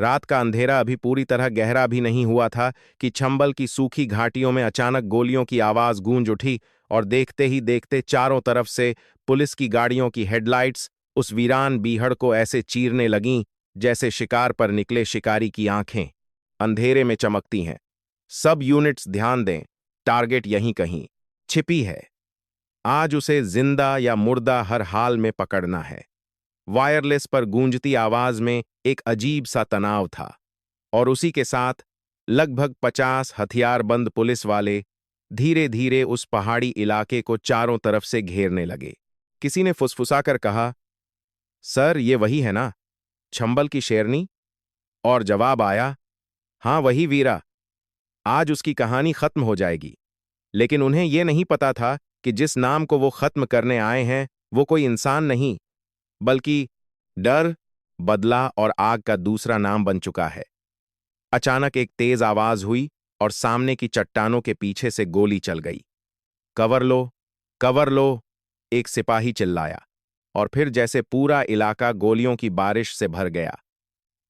रात का अंधेरा अभी पूरी तरह गहरा भी नहीं हुआ था कि चंबल की सूखी घाटियों में अचानक गोलियों की आवाज गूंज उठी और देखते ही देखते चारों तरफ से पुलिस की गाड़ियों की हेडलाइट्स उस वीरान बीहड़ को ऐसे चीरने लगीं जैसे शिकार पर निकले शिकारी की आंखें अंधेरे में चमकती हैं। सब यूनिट्स ध्यान दें, टारगेट यहीं कहीं छिपी है। आज उसे जिंदा या मुर्दा हर हाल में पकड़ना है। वायरलेस पर गूंजती आवाज में एक अजीब सा तनाव था और उसी के साथ लगभग 50 हथियारबंद पुलिस वाले धीरे धीरे उस पहाड़ी इलाके को चारों तरफ से घेरने लगे। किसी ने फुसफुसाकर कहा, सर ये वही है ना, चंबल की शेरनी? और जवाब आया, हां वही वीरा। आज उसकी कहानी खत्म हो जाएगी। लेकिन उन्हें यह नहीं पता था कि जिस नाम को वो खत्म करने आए हैं वो कोई इंसान नहीं, बल्कि डर, बदला और आग का दूसरा नाम बन चुका है। अचानक एक तेज आवाज हुई और सामने की चट्टानों के पीछे से गोली चल गई। कवर लो, कवर लो, एक सिपाही चिल्लाया और फिर जैसे पूरा इलाका गोलियों की बारिश से भर गया।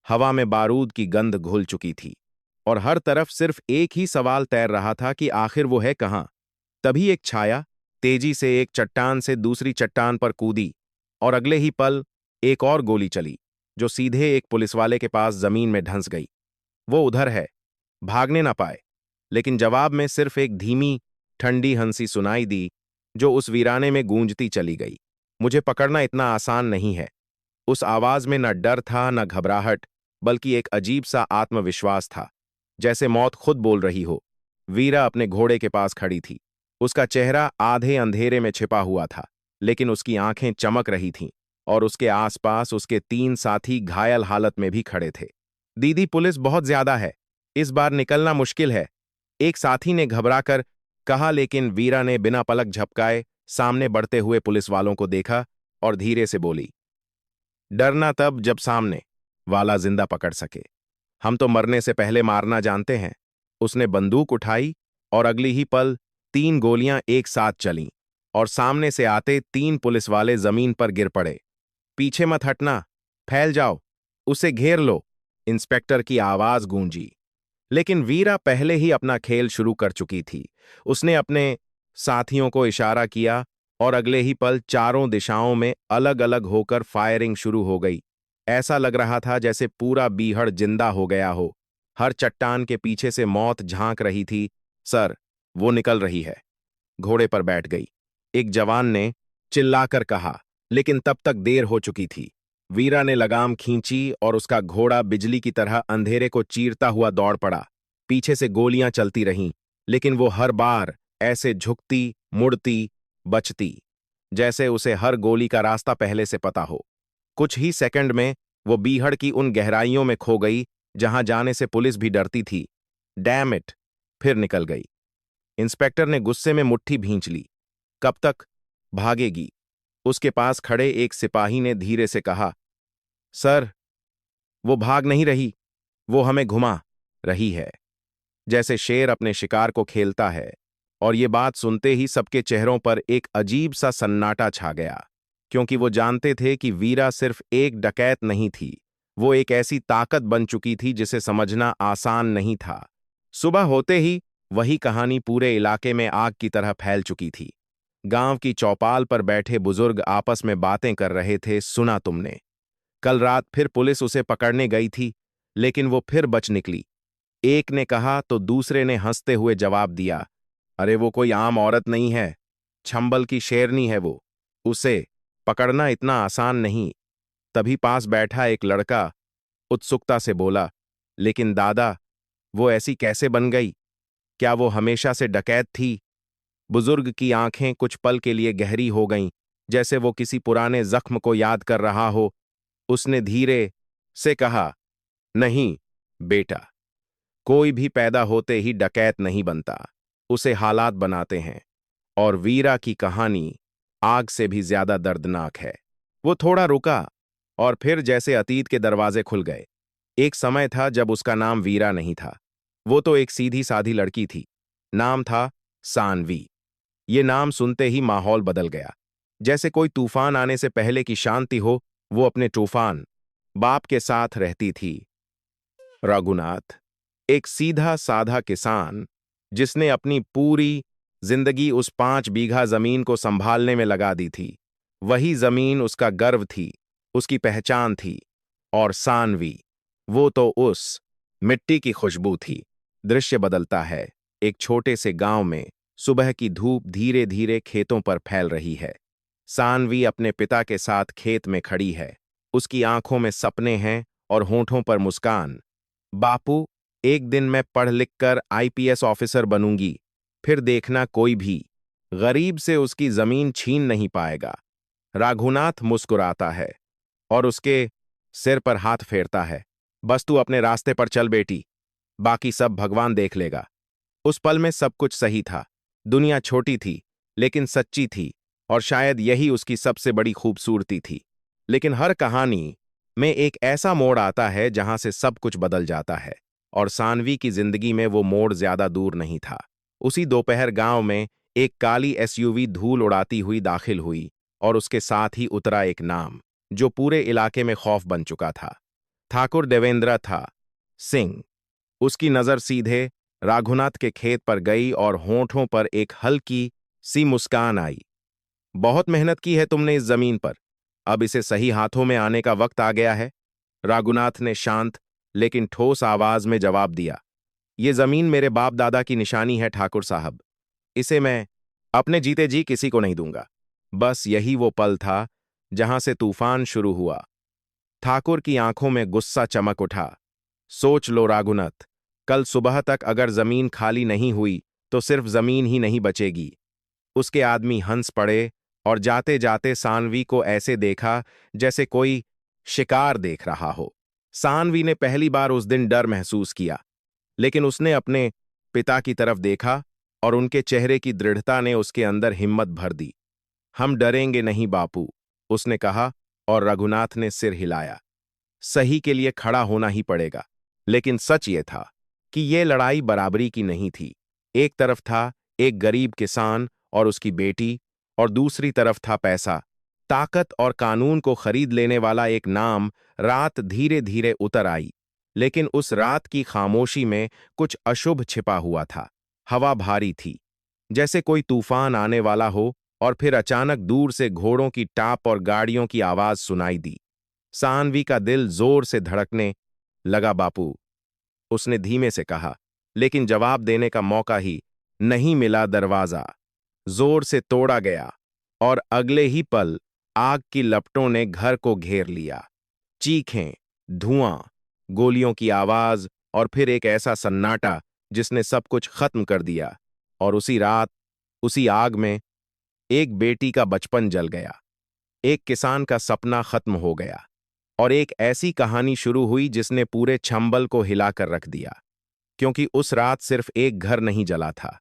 हवा में बारूद की गंध घुल चुकी थी और हर तरफ सिर्फ एक ही सवाल तैर रहा था कि आखिर वो है कहां। तभी एक छाया तेजी से एक चट्टान से दूसरी चट्टान पर कूदी और अगले ही पल एक और गोली चली जो सीधे एक पुलिसवाले के पास जमीन में धंस गई। वो उधर है, भागने ना पाए, लेकिन जवाब में सिर्फ एक धीमी ठंडी हंसी सुनाई दी जो उस वीराने में गूंजती चली गई। मुझे पकड़ना इतना आसान नहीं है। उस आवाज में न डर था न घबराहट, बल्कि एक अजीब सा आत्मविश्वास था, जैसे मौत खुद बोल रही हो। वीरा अपने घोड़े के पास खड़ी थी। उसका चेहरा आधे अंधेरे में छिपा हुआ था, लेकिन उसकी आंखें चमक रही थीं और उसके आसपास उसके 3 साथी घायल हालत में भी खड़े थे। दीदी पुलिस बहुत ज्यादा है, इस बार निकलना मुश्किल है, एक साथी ने घबराकर कहा, लेकिन वीरा ने बिना पलक झपकाए सामने बढ़ते हुए पुलिस वालों को देखा और धीरे से बोली, डरना तब जब सामने वाला जिंदा पकड़ सके। हम तो मरने से पहले मारना जानते हैं। उसने बंदूक उठाई और अगली ही पल 3 गोलियां एक साथ चलीं और सामने से आते 3 पुलिस वाले जमीन पर गिर पड़े। पीछे मत हटना, फैल जाओ, उसे घेर लो, इंस्पेक्टर की आवाज गूंजी। लेकिन वीरा पहले ही अपना खेल शुरू कर चुकी थी। उसने अपने साथियों को इशारा किया और अगले ही पल चारों दिशाओं में अलग अलग होकर फायरिंग शुरू हो गई। ऐसा लग रहा था जैसे पूरा बीहड़ जिंदा हो गया हो। हर चट्टान के पीछे से मौत झांक रही थी। सर, वो निकल रही है। घोड़े पर बैठ गई, एक जवान ने चिल्लाकर कहा, लेकिन तब तक देर हो चुकी थी। वीरा ने लगाम खींची और उसका घोड़ा बिजली की तरह अंधेरे को चीरता हुआ दौड़ पड़ा। पीछे से गोलियां चलती रहीं, लेकिन वो हर बार ऐसे झुकती, मुड़ती, बचती, जैसे उसे हर गोली का रास्ता पहले से पता हो। कुछ ही सेकंड में वो बीहड़ की उन गहराइयों में खो गई जहां जाने से पुलिस भी डरती थी। डैम इट, फिर निकल गई। इंस्पेक्टर ने गुस्से में मुट्ठी भींच ली। कब तक भागेगी? उसके पास खड़े एक सिपाही ने धीरे से कहा, सर, वो भाग नहीं रही, वो हमें घुमा रही है, जैसे शेर अपने शिकार को खेलता है। और ये बात सुनते ही सबके चेहरों पर एक अजीब सा सन्नाटा छा गया, क्योंकि वो जानते थे कि वीरा सिर्फ एक डकैत नहीं थी, वो एक ऐसी ताकत बन चुकी थी जिसे समझना आसान नहीं था। सुबह होते ही वही कहानी पूरे इलाके में आग की तरह फैल चुकी थी। गांव की चौपाल पर बैठे बुजुर्ग आपस में बातें कर रहे थे, सुना तुमने? कल रात फिर पुलिस उसे पकड़ने गई थी, लेकिन वो फिर बच निकली। एक ने कहा तो दूसरे ने हंसते हुए जवाब दिया, अरे वो कोई आम औरत नहीं है, चंबल की शेरनी है वो, उसे पकड़ना इतना आसान नहीं। तभी पास बैठा एक लड़का उत्सुकता से बोला, लेकिन दादा, वो ऐसी कैसे बन गई? क्या वो हमेशा से डकैत थी? बुजुर्ग की आंखें कुछ पल के लिए गहरी हो गईं, जैसे वो किसी पुराने जख्म को याद कर रहा हो। उसने धीरे से कहा, नहीं बेटा, कोई भी पैदा होते ही डकैत नहीं बनता, उसे हालात बनाते हैं। और वीरा की कहानी आग से भी ज्यादा दर्दनाक है। वो थोड़ा रुका और फिर जैसे अतीत के दरवाजे खुल गए। एक समय था जब उसका नाम वीरा नहीं था। वो तो एक सीधी साधी लड़की थी। नाम था सानवी। ये नाम सुनते ही माहौल बदल गया। जैसे कोई तूफान आने से पहले की शांति हो, वो अपने तूफान बाप के साथ रहती थी। रघुनाथ, एक सीधा साधा किसान जिसने अपनी पूरी जिंदगी उस 5 बीघा जमीन को संभालने में लगा दी थी। वही जमीन उसका गर्व थी, उसकी पहचान थी। और सानवी, वो तो उस मिट्टी की खुशबू थी। दृश्य बदलता है। एक छोटे से गांव में सुबह की धूप धीरे धीरे खेतों पर फैल रही है। सानवी अपने पिता के साथ खेत में खड़ी है। उसकी आंखों में सपने हैं और होंठों पर मुस्कान। बापू, एक दिन मैं पढ़ लिख कर आईपीएस ऑफिसर बनूंगी, फिर देखना कोई भी गरीब से उसकी जमीन छीन नहीं पाएगा। राघुनाथ मुस्कुराता है और उसके सिर पर हाथ फेरता है। बस तू अपने रास्ते पर चल बेटी, बाकी सब भगवान देख लेगा। उस पल में सब कुछ सही था। दुनिया छोटी थी लेकिन सच्ची थी, और शायद यही उसकी सबसे बड़ी खूबसूरती थी। लेकिन हर कहानी में एक ऐसा मोड़ आता है जहां से सब कुछ बदल जाता है, और सानवी की जिंदगी में वो मोड़ ज्यादा दूर नहीं था। उसी दोपहर गांव में एक काली एसयूवी धूल उड़ाती हुई दाखिल हुई, और उसके साथ ही उतरा एक नाम जो पूरे इलाके में खौफ बन चुका था। ठाकुर देवेंद्र था सिंह। उसकी नजर सीधे राघुनाथ के खेत पर गई और होंठों पर एक हल्की सी मुस्कान आई। बहुत मेहनत की है तुमने इस जमीन पर, अब इसे सही हाथों में आने का वक्त आ गया है। राघुनाथ ने शांत लेकिन ठोस आवाज में जवाब दिया। ये जमीन मेरे बाप दादा की निशानी है ठाकुर साहब। इसे मैं अपने जीते जी किसी को नहीं दूंगा। बस यही वो पल था जहां से तूफान शुरू हुआ। ठाकुर की आंखों में गुस्सा चमक उठा। सोच लो राघुनाथ, कल सुबह तक अगर जमीन खाली नहीं हुई तो सिर्फ जमीन ही नहीं बचेगी। उसके आदमी हंस पड़े और जाते जाते सानवी को ऐसे देखा जैसे कोई शिकार देख रहा हो। सानवी ने पहली बार उस दिन डर महसूस किया, लेकिन उसने अपने पिता की तरफ देखा और उनके चेहरे की दृढ़ता ने उसके अंदर हिम्मत भर दी। हम डरेंगे नहीं बापू, उसने कहा, और रघुनाथ ने सिर हिलाया। सही के लिए खड़ा होना ही पड़ेगा। लेकिन सच ये था कि ये लड़ाई बराबरी की नहीं थी। एक तरफ था एक गरीब किसान और उसकी बेटी, और दूसरी तरफ था पैसा, ताकत और कानून को खरीद लेने वाला एक नाम। रात धीरे धीरे उतर आई, लेकिन उस रात की खामोशी में कुछ अशुभ छिपा हुआ था। हवा भारी थी, जैसे कोई तूफान आने वाला हो, और फिर अचानक दूर से घोड़ों की टाप और गाड़ियों की आवाज सुनाई दी। सानवी का दिल जोर से धड़कने लगा। बापू, उसने धीमे से कहा, लेकिन जवाब देने का मौका ही नहीं मिला। दरवाजा जोर से तोड़ा गया और अगले ही पल आग की लपटों ने घर को घेर लिया। चीखें, धुआं, गोलियों की आवाज, और फिर एक ऐसा सन्नाटा जिसने सब कुछ खत्म कर दिया। और उसी रात, उसी आग में एक बेटी का बचपन जल गया, एक किसान का सपना खत्म हो गया, और एक ऐसी कहानी शुरू हुई जिसने पूरे चंबल को हिलाकर रख दिया। क्योंकि उस रात सिर्फ एक घर नहीं जला था,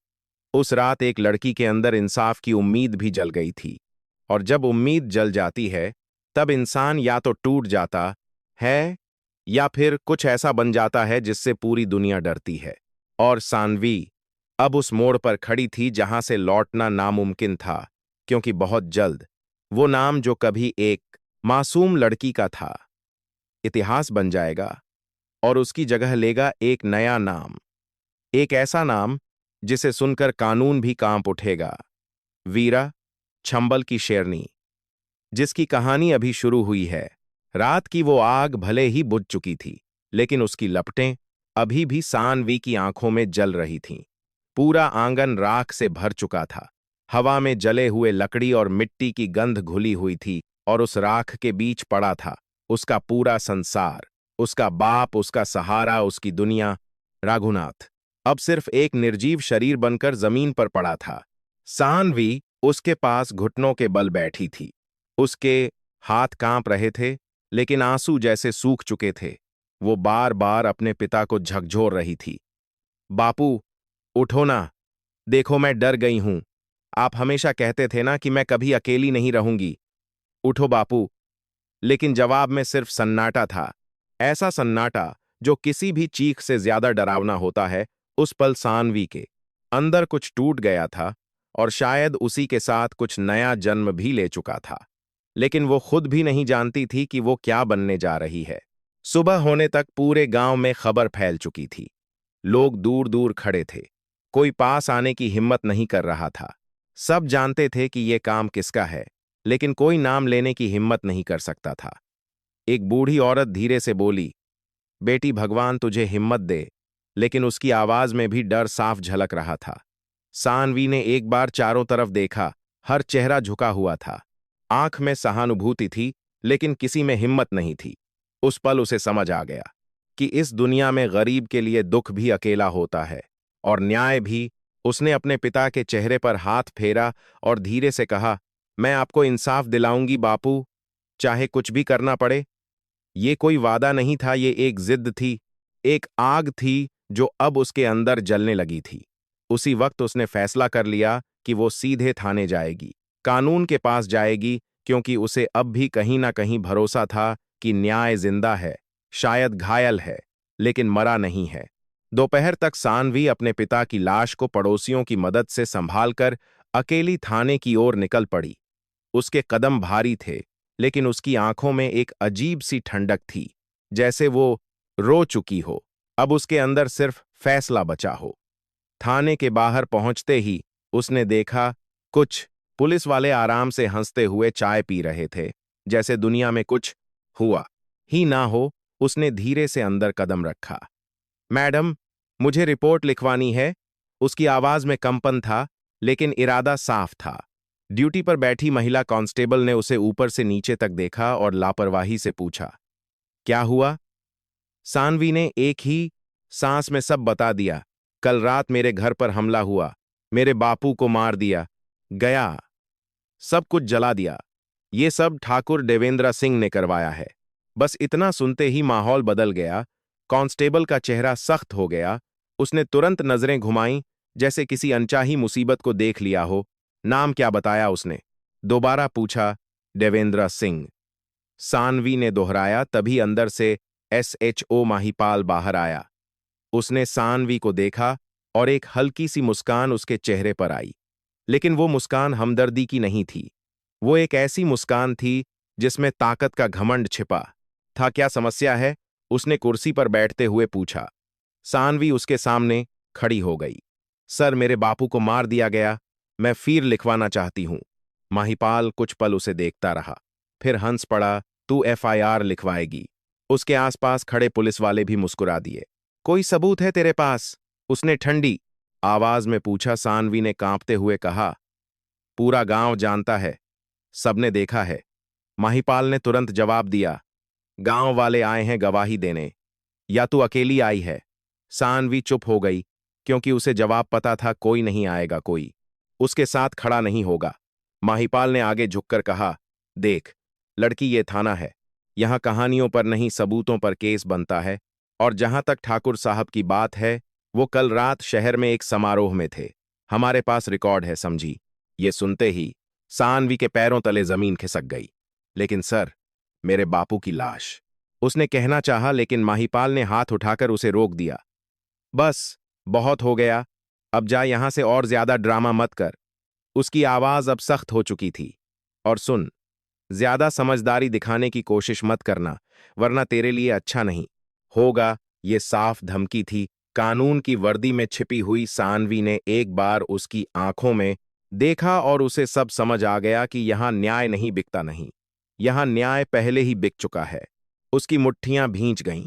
उस रात एक लड़की के अंदर इंसाफ की उम्मीद भी जल गई थी। और जब उम्मीद जल जाती है, तब इंसान या तो टूट जाता है या फिर कुछ ऐसा बन जाता है जिससे पूरी दुनिया डरती है। और सानवी अब उस मोड़ पर खड़ी थी जहां से लौटना नामुमकिन था, क्योंकि बहुत जल्द वो नाम जो कभी एक मासूम लड़की का था, इतिहास बन जाएगा, और उसकी जगह लेगा एक नया नाम। एक ऐसा नाम जिसे सुनकर कानून भी कांप उठेगा। वीरा, चंबल की शेरनी, जिसकी कहानी अभी शुरू हुई है। रात की वो आग भले ही बुझ चुकी थी, लेकिन उसकी लपटें अभी भी सानवी की आंखों में जल रही थीं। पूरा आंगन राख से भर चुका था। हवा में जले हुए लकड़ी और मिट्टी की गंध घुली हुई थी, और उस राख के बीच पड़ा था उसका पूरा संसार, उसका बाप, उसका सहारा, उसकी दुनिया। राघुनाथ अब सिर्फ एक निर्जीव शरीर बनकर जमीन पर पड़ा था। सानवी उसके पास घुटनों के बल बैठी थी। उसके हाथ कांप रहे थे, लेकिन आंसू जैसे सूख चुके थे। वो बार बार अपने पिता को झकझोर रही थी। बापू, उठो ना, देखो मैं डर गई हूं। आप हमेशा कहते थे ना कि मैं कभी अकेली नहीं रहूंगी। उठो बापू। लेकिन जवाब में सिर्फ सन्नाटा था, ऐसा सन्नाटा जो किसी भी चीख से ज्यादा डरावना होता है। उस पल सानवी के अंदर कुछ टूट गया था, और शायद उसी के साथ कुछ नया जन्म भी ले चुका था। लेकिन वो खुद भी नहीं जानती थी कि वो क्या बनने जा रही है। सुबह होने तक पूरे गांव में खबर फैल चुकी थी। लोग दूर दूर खड़े थे। कोई पास आने की हिम्मत नहीं कर रहा था। सब जानते थे कि ये काम किसका है, लेकिन कोई नाम लेने की हिम्मत नहीं कर सकता था। एक बूढ़ी औरत धीरे से बोली, बेटी भगवान तुझे हिम्मत दे। लेकिन उसकी आवाज में भी डर साफ झलक रहा था। सानवी ने एक बार चारों तरफ देखा। हर चेहरा झुका हुआ था। आंख में सहानुभूति थी, लेकिन किसी में हिम्मत नहीं थी। उस पल उसे समझ आ गया कि इस दुनिया में गरीब के लिए दुख भी अकेला होता है, और न्याय भी। उसने अपने पिता के चेहरे पर हाथ फेरा और धीरे से कहा, मैं आपको इंसाफ दिलाऊंगी बापू, चाहे कुछ भी करना पड़े। ये कोई वादा नहीं था, ये एक जिद थी, एक आग थी जो अब उसके अंदर जलने लगी थी। उसी वक्त उसने फैसला कर लिया कि वो सीधे थाने जाएगी, कानून के पास जाएगी, क्योंकि उसे अब भी कहीं ना कहीं भरोसा था कि न्याय जिंदा है, शायद घायल है, लेकिन मरा नहीं है। दोपहर तक सानवी अपने पिता की लाश को पड़ोसियों की मदद से संभालकर अकेली थाने की ओर निकल पड़ी। उसके कदम भारी थे, लेकिन उसकी आंखों में एक अजीब सी ठंडक थी, जैसे वो रो चुकी हो। अब उसके अंदर सिर्फ फैसला बचा हो। थाने के बाहर पहुंचते ही उसने देखा, कुछ पुलिस वाले आराम से हंसते हुए चाय पी रहे थे, जैसे दुनिया में कुछ हुआ ही ना हो। उसने धीरे से अंदर कदम रखा। मैडम, मुझे रिपोर्ट लिखवानी है। उसकी आवाज में कंपन था, लेकिन इरादा साफ था। ड्यूटी पर बैठी महिला कांस्टेबल ने उसे ऊपर से नीचे तक देखा और लापरवाही से पूछा, क्या हुआ? सानवी ने एक ही सांस में सब बता दिया। कल रात मेरे घर पर हमला हुआ, मेरे बापू को मार दिया गया, सब कुछ जला दिया। ये सब ठाकुर देवेंद्र सिंह ने करवाया है। बस इतना सुनते ही माहौल बदल गया। कांस्टेबल का चेहरा सख्त हो गया। उसने तुरंत नजरें घुमाईं, जैसे किसी अनचाही मुसीबत को देख लिया हो। नाम क्या बताया उसने? दोबारा पूछा। देवेंद्र सिंह। सानवी ने दोहराया। तभी अंदर से SHO माहीपाल बाहर आया। उसने सानवी को देखा और एक हल्की सी मुस्कान उसके चेहरे पर आई। लेकिन वो मुस्कान हमदर्दी की नहीं थी। वो एक ऐसी मुस्कान थी जिसमें ताकत का घमंड छिपा था। क्या समस्या है? उसने कुर्सी पर बैठते हुए पूछा। सानवी उसके सामने खड़ी हो गई। सर, मेरे बापू को मार दिया गया, मैं फिर लिखवाना चाहती हूं। माहीपाल कुछ पल उसे देखता रहा, फिर हंस पड़ा। तू FIR लिखवाएगी? उसके आसपास खड़े पुलिस वाले भी मुस्कुरा दिए। कोई सबूत है तेरे पास? उसने ठंडी आवाज में पूछा। सानवी ने कांपते हुए कहा, पूरा गांव जानता है, सबने देखा है। माहीपाल ने तुरंत जवाब दिया, गांव वाले आए हैं गवाही देने, या तू अकेली आई है? सानवी चुप हो गई, क्योंकि उसे जवाब पता था, कोई नहीं आएगा, कोई उसके साथ खड़ा नहीं होगा। माहीपाल ने आगे झुककर कहा, देख लड़की, ये थाना है। यहां कहानियों पर नहीं, सबूतों पर केस बनता है। और जहां तक ठाकुर साहब की बात है, वो कल रात शहर में एक समारोह में थे। हमारे पास रिकॉर्ड है, समझी? ये सुनते ही सानवी के पैरों तले जमीन खिसक गई। लेकिन सर, मेरे बापू की लाश, उसने कहना चाहा, लेकिन माहीपाल ने हाथ उठाकर उसे रोक दिया। बस, बहुत हो गया, अब जा यहां से, और ज्यादा ड्रामा मत कर। उसकी आवाज अब सख्त हो चुकी थी। और सुन, ज्यादा समझदारी दिखाने की कोशिश मत करना, वरना तेरे लिए अच्छा नहीं होगा। ये साफ धमकी थी। कानून की वर्दी में छिपी हुई सानवी ने एक बार उसकी आंखों में देखा और उसे सब समझ आ गया कि यहां न्याय नहीं बिकता, नहीं, यहां न्याय पहले ही बिक चुका है। उसकी मुट्ठियां भींच गईं,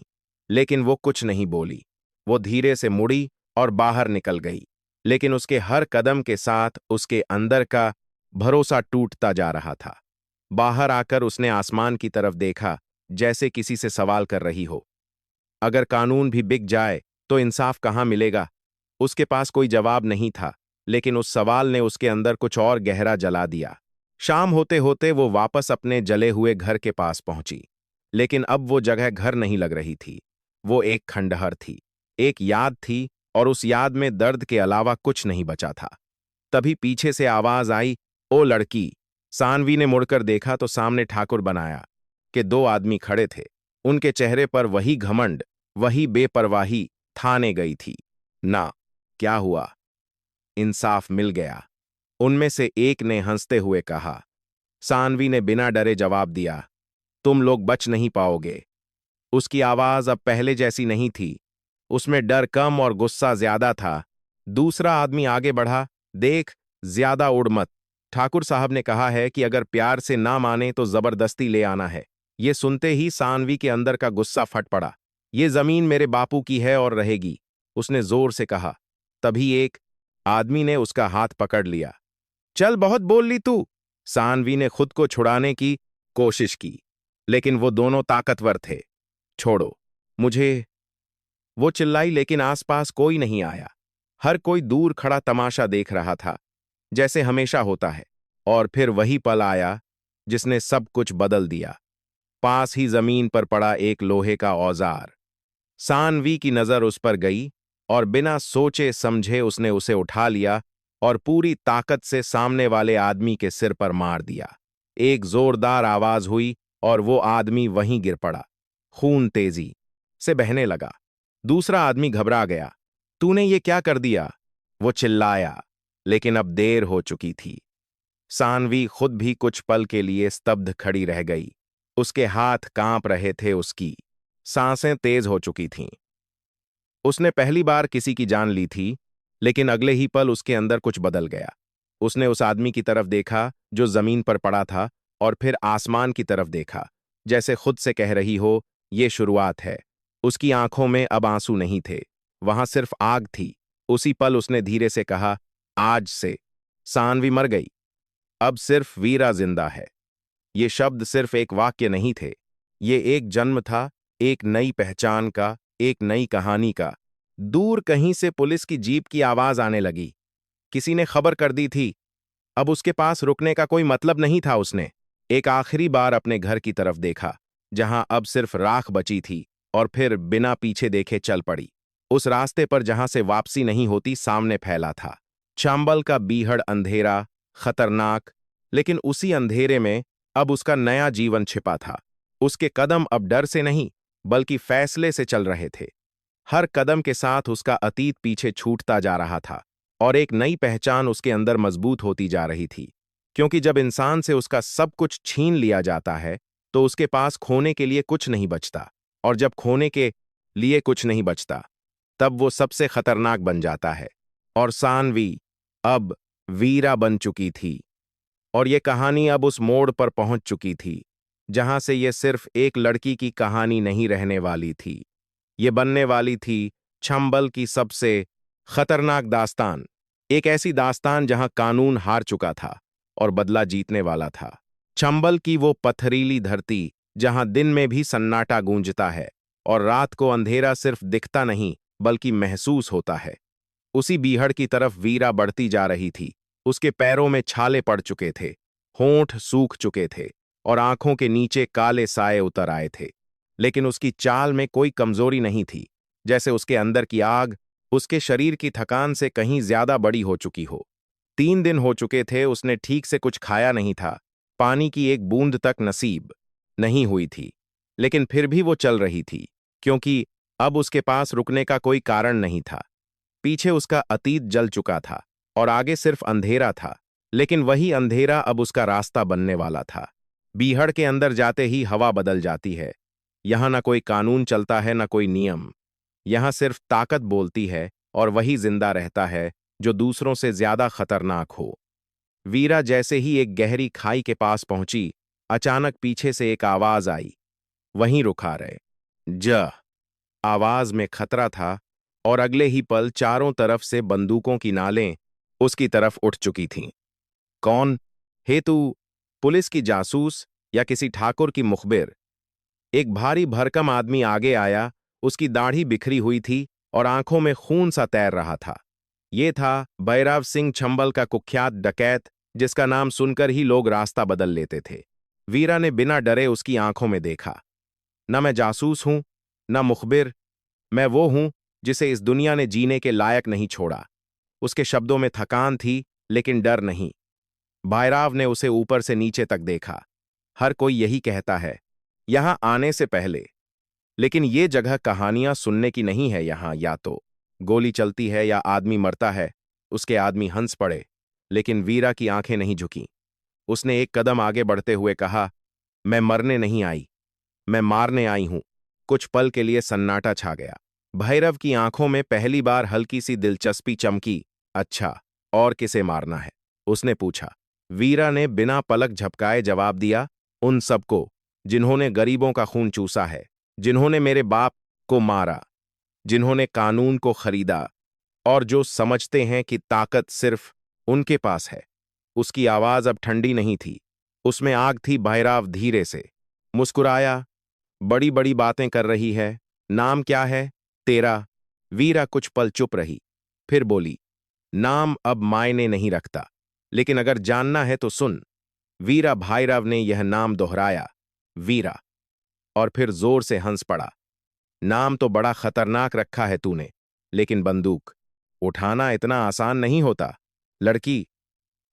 लेकिन वो कुछ नहीं बोली। वो धीरे से मुड़ी और बाहर निकल गई, लेकिन उसके हर कदम के साथ उसके अंदर का भरोसा टूटता जा रहा था। बाहर आकर उसने आसमान की तरफ देखा, जैसे किसी से सवाल कर रही हो, अगर कानून भी बिक जाए तो इंसाफ कहां मिलेगा? उसके पास कोई जवाब नहीं था, लेकिन उस सवाल ने उसके अंदर कुछ और गहरा जला दिया। शाम होते होते वो वापस अपने जले हुए घर के पास पहुंची। लेकिन अब वो जगह घर नहीं लग रही थी। वो एक खंडहर थी, एक याद थी, और उस याद में दर्द के अलावा कुछ नहीं बचा था। तभी पीछे से आवाज आई, ओ लड़की। सानवी ने मुड़कर देखा तो सामने ठाकुर बनाया के दो आदमी खड़े थे। उनके चेहरे पर वही घमंड, वही बेपरवाही। थाने गई थी ना? क्या हुआ? इंसाफ मिल गया, उनमें से एक ने हंसते हुए कहा। सानवी ने बिना डरे जवाब दिया, तुम लोग बच नहीं पाओगे। उसकी आवाज अब पहले जैसी नहीं थी। उसमें डर कम और गुस्सा ज्यादा था। दूसरा आदमी आगे बढ़ा। देख, ज्यादा उड़ मत। ठाकुर साहब ने कहा है कि अगर प्यार से ना माने तो जबरदस्ती ले आना है। ये सुनते ही सानवी के अंदर का गुस्सा फट पड़ा। ये जमीन मेरे बापू की है और रहेगी, उसने जोर से कहा। तभी एक आदमी ने उसका हाथ पकड़ लिया। चल, बहुत बोल ली तू। सानवी ने खुद को छुड़ाने की कोशिश की, लेकिन वो दोनों ताकतवर थे। छोड़ो मुझे, वो चिल्लाई, लेकिन आसपास कोई नहीं आया। हर कोई दूर खड़ा तमाशा देख रहा था, जैसे हमेशा होता है। और फिर वही पल आया जिसने सब कुछ बदल दिया। पास ही जमीन पर पड़ा एक लोहे का औजार। सानवी की नजर उस पर गई और बिना सोचे समझे उसने उसे उठा लिया और पूरी ताकत से सामने वाले आदमी के सिर पर मार दिया। एक जोरदार आवाज हुई और वो आदमी वहीं गिर पड़ा। खून तेजी से बहने लगा। दूसरा आदमी घबरा गया। तूने ये क्या कर दिया? वो चिल्लाया, लेकिन अब देर हो चुकी थी। सानवी खुद भी कुछ पल के लिए स्तब्ध खड़ी रह गई। उसके हाथ कांप रहे थे, उसकी सांसें तेज हो चुकी थीं। उसने पहली बार किसी की जान ली थी, लेकिन अगले ही पल उसके अंदर कुछ बदल गया। उसने उस आदमी की तरफ देखा जो जमीन पर पड़ा था, और फिर आसमान की तरफ देखा, जैसे खुद से कह रही हो, ये शुरुआत है। उसकी आंखों में अब आंसू नहीं थे, वहां सिर्फ आग थी। उसी पल उसने धीरे से कहा, आज से सानवी मर गई, अब सिर्फ वीरा जिंदा है। ये शब्द सिर्फ एक वाक्य नहीं थे, ये एक जन्म था, एक नई पहचान का, एक नई कहानी का। दूर कहीं से पुलिस की जीप की आवाज आने लगी। किसी ने खबर कर दी थी। अब उसके पास रुकने का कोई मतलब नहीं था। उसने एक आखिरी बार अपने घर की तरफ देखा, जहां अब सिर्फ राख बची थी, और फिर बिना पीछे देखे चल पड़ी। उस रास्ते पर जहां से वापसी नहीं होती, सामने फैला था चांबल का बीहड़ अंधेरा, खतरनाक। लेकिन उसी अंधेरे में अब उसका नया जीवन छिपा था। उसके कदम अब डर से नहीं, बल्कि फैसले से चल रहे थे। हर कदम के साथ उसका अतीत पीछे छूटता जा रहा था, और एक नई पहचान उसके अंदर मजबूत होती जा रही थी। क्योंकि जब इंसान से उसका सब कुछ छीन लिया जाता है, तो उसके पास खोने के लिए कुछ नहीं बचता। और जब खोने के लिए कुछ नहीं बचता, तब वो सबसे खतरनाक बन जाता है। और सानवी अब वीरा बन चुकी थी। और ये कहानी अब उस मोड़ पर पहुंच चुकी थी, जहां से ये सिर्फ एक लड़की की कहानी नहीं रहने वाली थी। ये बनने वाली थी चंबल की सबसे खतरनाक दास्तान। एक ऐसी दास्तान जहां कानून हार चुका था और बदला जीतने वाला था। चंबल की वो पथरीली धरती जहां दिन में भी सन्नाटा गूंजता है और रात को अंधेरा सिर्फ दिखता नहीं बल्कि महसूस होता है। उसी बीहड़ की तरफ वीरा बढ़ती जा रही थी। उसके पैरों में छाले पड़ चुके थे, होंठ सूख चुके थे, और आंखों के नीचे काले साए उतर आए थे। लेकिन उसकी चाल में कोई कमजोरी नहीं थी, जैसे उसके अंदर की आग उसके शरीर की थकान से कहीं ज्यादा बड़ी हो चुकी हो। 3 दिन हो चुके थे, उसने ठीक से कुछ खाया नहीं था, पानी की एक बूंद तक नसीब नहीं हुई थी। लेकिन फिर भी वो चल रही थी, क्योंकि अब उसके पास रुकने का कोई कारण नहीं था। पीछे उसका अतीत जल चुका था और आगे सिर्फ अंधेरा था, लेकिन वही अंधेरा अब उसका रास्ता बनने वाला था। बीहड़ के अंदर जाते ही हवा बदल जाती है। यहां ना कोई कानून चलता है, ना कोई नियम। यहां सिर्फ ताकत बोलती है, और वही जिंदा रहता है जो दूसरों से ज्यादा खतरनाक हो। वीरा जैसे ही एक गहरी खाई के पास पहुंची, अचानक पीछे से एक आवाज आई, वहीं रुका रहे। ज आवाज में खतरा था, और अगले ही पल चारों तरफ से बंदूकों की नालें उसकी तरफ उठ चुकी थीं। कौन? हे तू पुलिस की जासूस या किसी ठाकुर की मुखबिर? एक भारी भरकम आदमी आगे आया। उसकी दाढ़ी बिखरी हुई थी और आंखों में खून सा तैर रहा था। ये था बैराव सिंह चंबल का कुख्यात डकैत, जिसका नाम सुनकर ही लोग रास्ता बदल लेते थे। वीरा ने बिना डरे उसकी आंखों में देखा। न मैं जासूस हूं, न मुखबिर, मैं वो हूं जिसे इस दुनिया ने जीने के लायक नहीं छोड़ा। उसके शब्दों में थकान थी, लेकिन डर नहीं। भाईराव ने उसे ऊपर से नीचे तक देखा। हर कोई यही कहता है यहां आने से पहले, लेकिन ये जगह कहानियां सुनने की नहीं है। यहां या तो गोली चलती है या आदमी मरता है। उसके आदमी हंस पड़े, लेकिन वीरा की आंखें नहीं झुकीं। उसने एक कदम आगे बढ़ते हुए कहा, मैं मरने नहीं आई, मैं मारने आई हूं। कुछ पल के लिए सन्नाटा छा गया। भैरव की आंखों में पहली बार हल्की सी दिलचस्पी चमकी। अच्छा, और किसे मारना है? उसने पूछा। वीरा ने बिना पलक झपकाए जवाब दिया, उन सबको जिन्होंने गरीबों का खून चूसा है, जिन्होंने मेरे बाप को मारा, जिन्होंने कानून को खरीदा और जो समझते हैं कि ताकत सिर्फ उनके पास है। उसकी आवाज अब ठंडी नहीं थी, उसमें आग थी। भैरव धीरे से मुस्कुराया। बड़ी बड़ी बातें कर रही है। नाम क्या है तेरा? वीरा कुछ पल चुप रही, फिर बोली, नाम अब मायने नहीं रखता, लेकिन अगर जानना है तो सुन। वीरा भैरव ने यह नाम दोहराया, वीरा, और फिर जोर से हंस पड़ा। नाम तो बड़ा खतरनाक रखा है तूने, लेकिन बंदूक उठाना इतना आसान नहीं होता। लड़की,